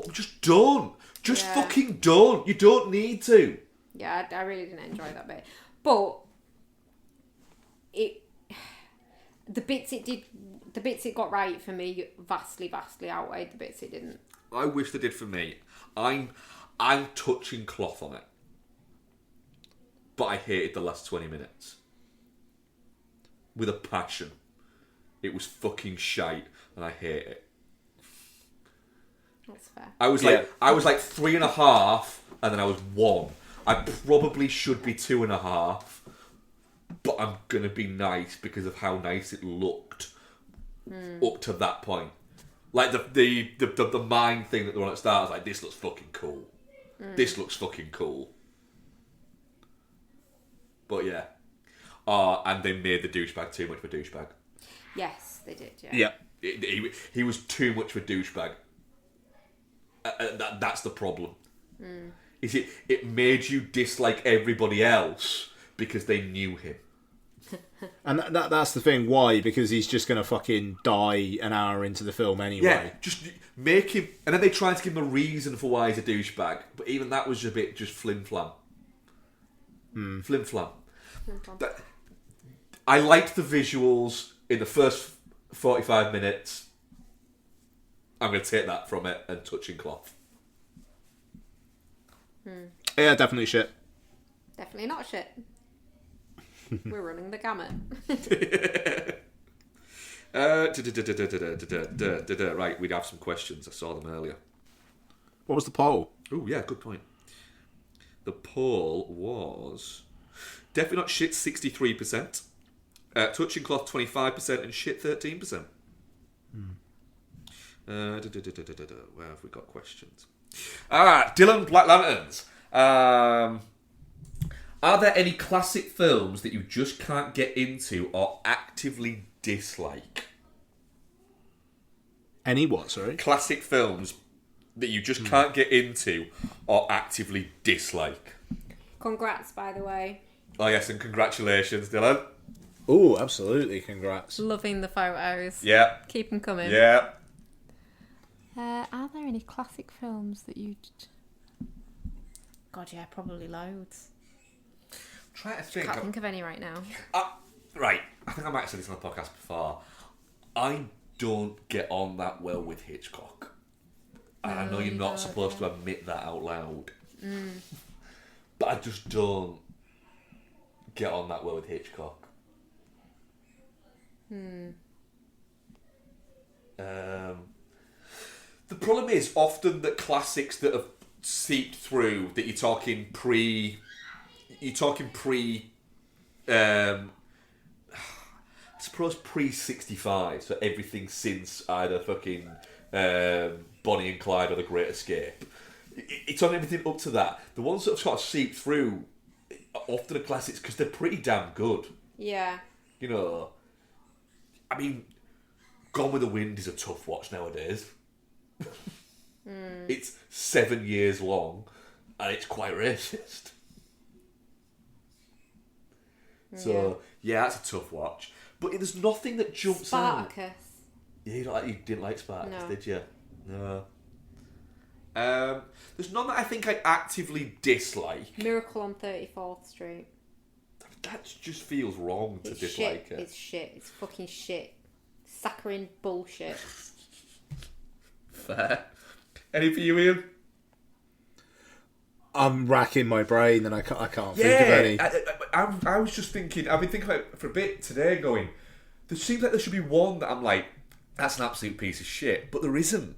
don't. Just fucking don't. You don't need to. Yeah, I really didn't enjoy that bit. But the bits it got right for me vastly outweighed the bits it didn't. I wish they did for me. I'm touching cloth on it. But I hated the last 20 minutes. With a passion. It was fucking shite, and I hate it. That's fair. I was like 3.5, and then I was 1. I probably should be 2.5, but I'm gonna be nice because of how nice it looked up to that point. Like the mind thing that they're on at the start, I was like, this looks fucking cool. This looks fucking cool. But yeah. And they made the douchebag too much of a douchebag. Yes, they did, yeah. Yeah. He was too much of a douchebag. That's the problem. Is it made you dislike everybody else because they knew him. And that's the thing. Why? Because he's just going to fucking die an hour into the film anyway. Yeah, just make him... And then they tried to give him a reason for why he's a douchebag. But even that was a bit just flim-flam. Flim-flam. I liked the visuals in the first 45 minutes. I'm going to take that from it and touching cloth. Yeah, definitely shit. Definitely not shit. We're running the gamut. Right, we'd have some questions. I saw them earlier. What was the poll? Oh, yeah, good point. The poll was... Definitely not shit, 63%. Touching cloth, 25%. And shit, 13%. Where have we got questions? Dylan Black Lanterns. Are there any classic films that you just can't get into or actively dislike? Any what, sorry? Classic films that you just can't get into or actively dislike. Congrats, by the way. Oh yes, and congratulations, Dylan. Oh, absolutely, congrats. Loving the photos. Yeah. Keep them coming. Yeah. Are there any classic films that you... God, yeah, probably loads. Try to think. Can't think of any right now. Right, I think I might have said this on the podcast before. I don't get on that well with Hitchcock. And I know you're not supposed to admit that out loud. But I just don't get on that well with Hitchcock. The problem is often that classics that have seeped through, that you're talking pre, I suppose pre-65, so everything since either fucking Bonnie and Clyde or The Great Escape. It's on everything up to that. The ones that have sort of seeped through are often are classics because they're pretty damn good. Yeah. You know, I mean, Gone with the Wind is a tough watch nowadays. It's 7 years long, and it's quite racist. So, yeah, that's a tough watch. But there's nothing that jumps out. Spartacus. Yeah, you didn't like Spartacus, No. did you? No. There's none that I think I actively dislike. Miracle on 34th Street. That just feels wrong to It's dislike shit. it. It's shit. It's fucking shit. Saccharine bullshit. Fair. Any for you, Ian? I'm racking my brain and I can't think of any. I was just thinking, I've been thinking about it for a bit today going, there seems like there should be one that I'm like, that's an absolute piece of shit, but there isn't.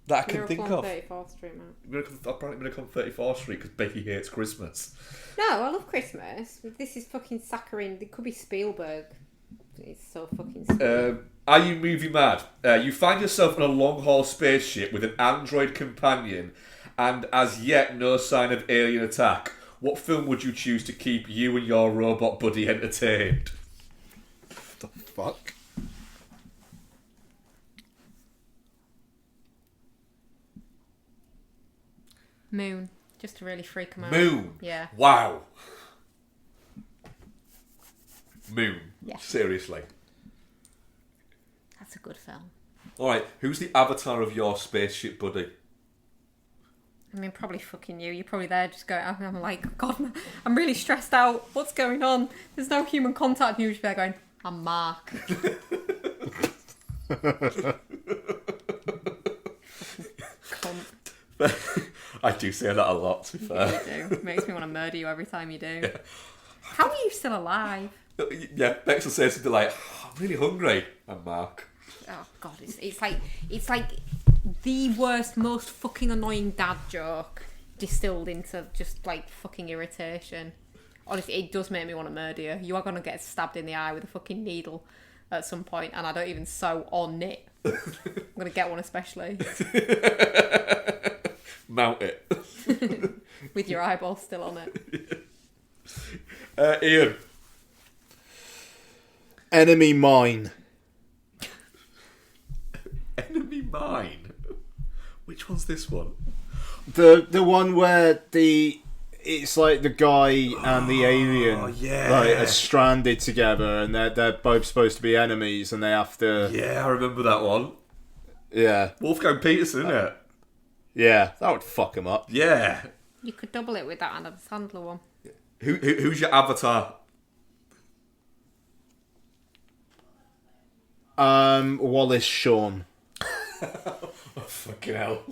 That I can Miracle think on of. 34th Street, man. Miracle on 34th Street because Becky hates Christmas. No, I love Christmas. This is fucking saccharine. It could be Spielberg. It's so fucking sweet. Are you movie mad? You find yourself on a long-haul spaceship with an android companion and as yet no sign of alien attack. What film would you choose to keep you and your robot buddy entertained? The fuck? Moon. Just to really freak him out. Moon? Yeah. Wow. Moon? Yeah. Seriously? That's a good film. Alright, who's the avatar of your spaceship buddy? I mean, probably fucking you. You're probably there just going, I'm like, God, I'm really stressed out. What's going on? There's no human contact. And you're just there going, I'm Mark. Cunt. I do say that a lot, to be fair. You do. It makes me want to murder you every time you do. Yeah. How are you still alive? Yeah, Bex will say something like, I'm really hungry. I'm Mark. Oh God, it's like the worst, most fucking annoying dad joke distilled into just like fucking irritation. Honestly, it does make me want to murder you. You are gonna get stabbed in the eye with a fucking needle at some point, and I don't even sew or knit. I'm gonna get one especially. Mount it. With your eyeball still on it. Ian. Enemy Mine. Enemy Mine? Which one's this one? The one where it's like the guy and the alien are stranded together and they're both supposed to be enemies and they have to... Yeah, I remember that one. Yeah. Wolfgang Peterson, isn't it? Yeah, that would fuck him up. Yeah. You could double it with that Adam Sandler one. Who's your avatar? Wallace Shawn. Oh, fucking hell.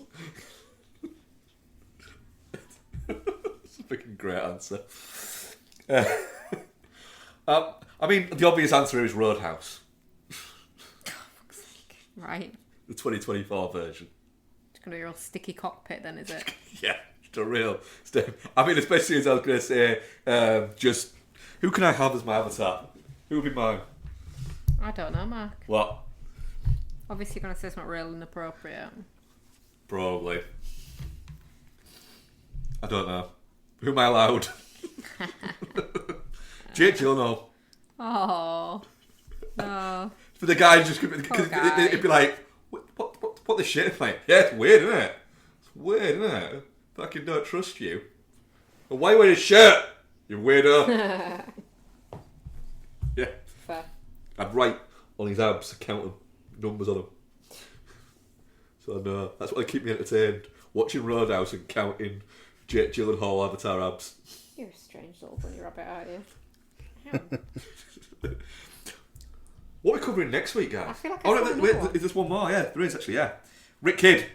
That's a freaking great answer. I mean, the obvious answer is Roadhouse. Right. The 2024 version. It's gonna be a real sticky cockpit then, is it? Yeah, it's a real... I mean, especially as I was going to say, just... Who can I have as my avatar? Who would be mine? I don't know, Mark. What? Obviously you're gonna say something real inappropriate. Probably. I don't know. Who am I allowed? Jake Gyllenhaal. Oh. No. For the guy just... Because guy. it'd be like, what the shit? It's like, yeah, it's weird, isn't it? It's weird, isn't it? Fucking don't trust you. But why wear a shirt? You weirdo. Yeah. Fair. I'd write on his abs, counting numbers on them. So no, that's what keep me entertained. Watching Roadhouse and counting Jake Gyllenhaal avatar abs. You're a strange little bunny rabbit, aren't you? What are we covering next week, guys? I feel like I saw another one. Is this one more? Yeah, there is actually, yeah. Rick Kidd,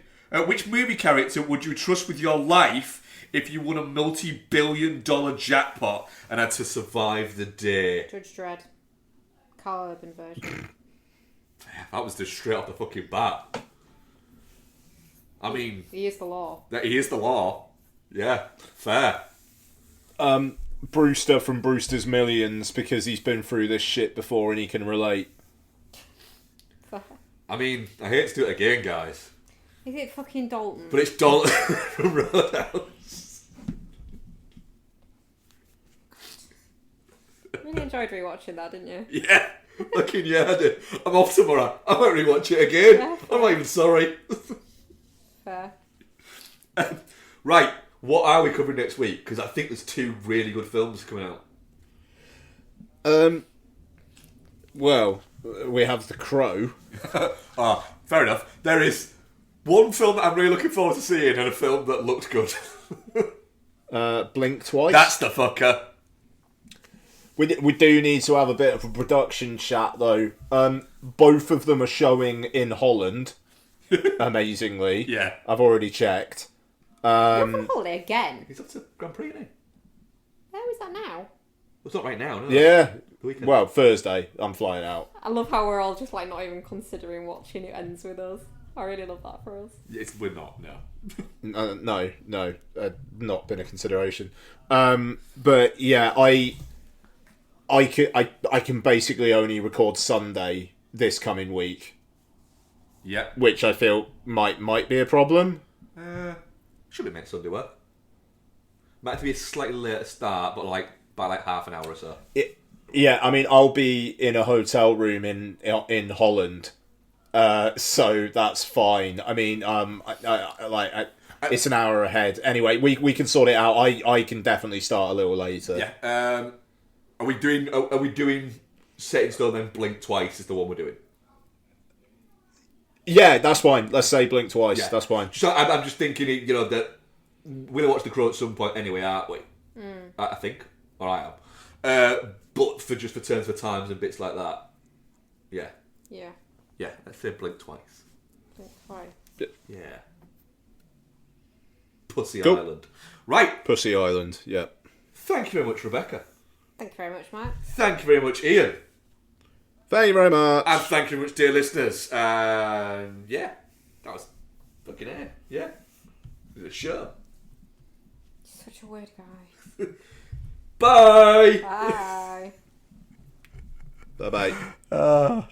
which movie character would you trust with your life if you won a multi-billion-dollar jackpot and had to survive the day? Judge Dredd. Carl Urban version. That was just straight off the fucking bat. I mean... He is the law. He is the law. Yeah, fair. Brewster from Brewster's Millions because he's been through this shit before and he can relate. Fair. I mean, I hate to do it again, guys. Is it fucking Dalton? But it's Dalton from Roadhouse. Really enjoyed rewatching that, didn't you? Yeah. Fucking yeah, I do. I'm off tomorrow. I won't rewatch it again. Yeah, I'm not even sorry. Fair. Right, what are we covering next week? Because I think there's 2 really good films coming out. Well, we have The Crow. Fair enough. There is one film that I'm really looking forward to seeing and a film that looked good. Blink Twice. That's the fucker. We do need to have a bit of a production chat, though. Both of them are showing in Holland, amazingly. Yeah. I've already checked. You're on holiday again. He's up to Grand Prix, isn't he? Where is that now? Well, it's not right now, no. Yeah. The weekend. Well, Thursday, I'm flying out. I love how we're all just like not even considering watching It Ends With Us. I really love that for us. We're not, no. No, not been a consideration. But yeah, I can basically only record Sunday this coming week, Yeah. which I feel might be a problem. Should be make Sunday work. Might have to be a slightly later start, but by half an hour or so. Yeah, I mean, I'll be in a hotel room in Holland, so that's fine. I mean, it's an hour ahead. Anyway, we can sort it out. I can definitely start a little later. Yeah. Are we doing Set in Stone then Blink Twice is the one we're doing? Yeah, that's fine. Let's say Blink Twice. Yeah. That's fine. So I'm just thinking, that we'll watch The Crow at some point anyway, aren't we? I think. Or I am. But for turns for times and bits like that. Yeah. Yeah. Yeah, let's say Blink Twice. Fine. Yeah. Pussy Cool. Island. Right. Pussy Island. Yeah. Thank you very much, Rebecca. Thank you very much, Matt. Thank you very much, Ian. Thank you very much. And thank you very much, dear listeners. And yeah, that was fucking air. Yeah. It was a show. Such a weird guy. Bye. Bye. Bye bye.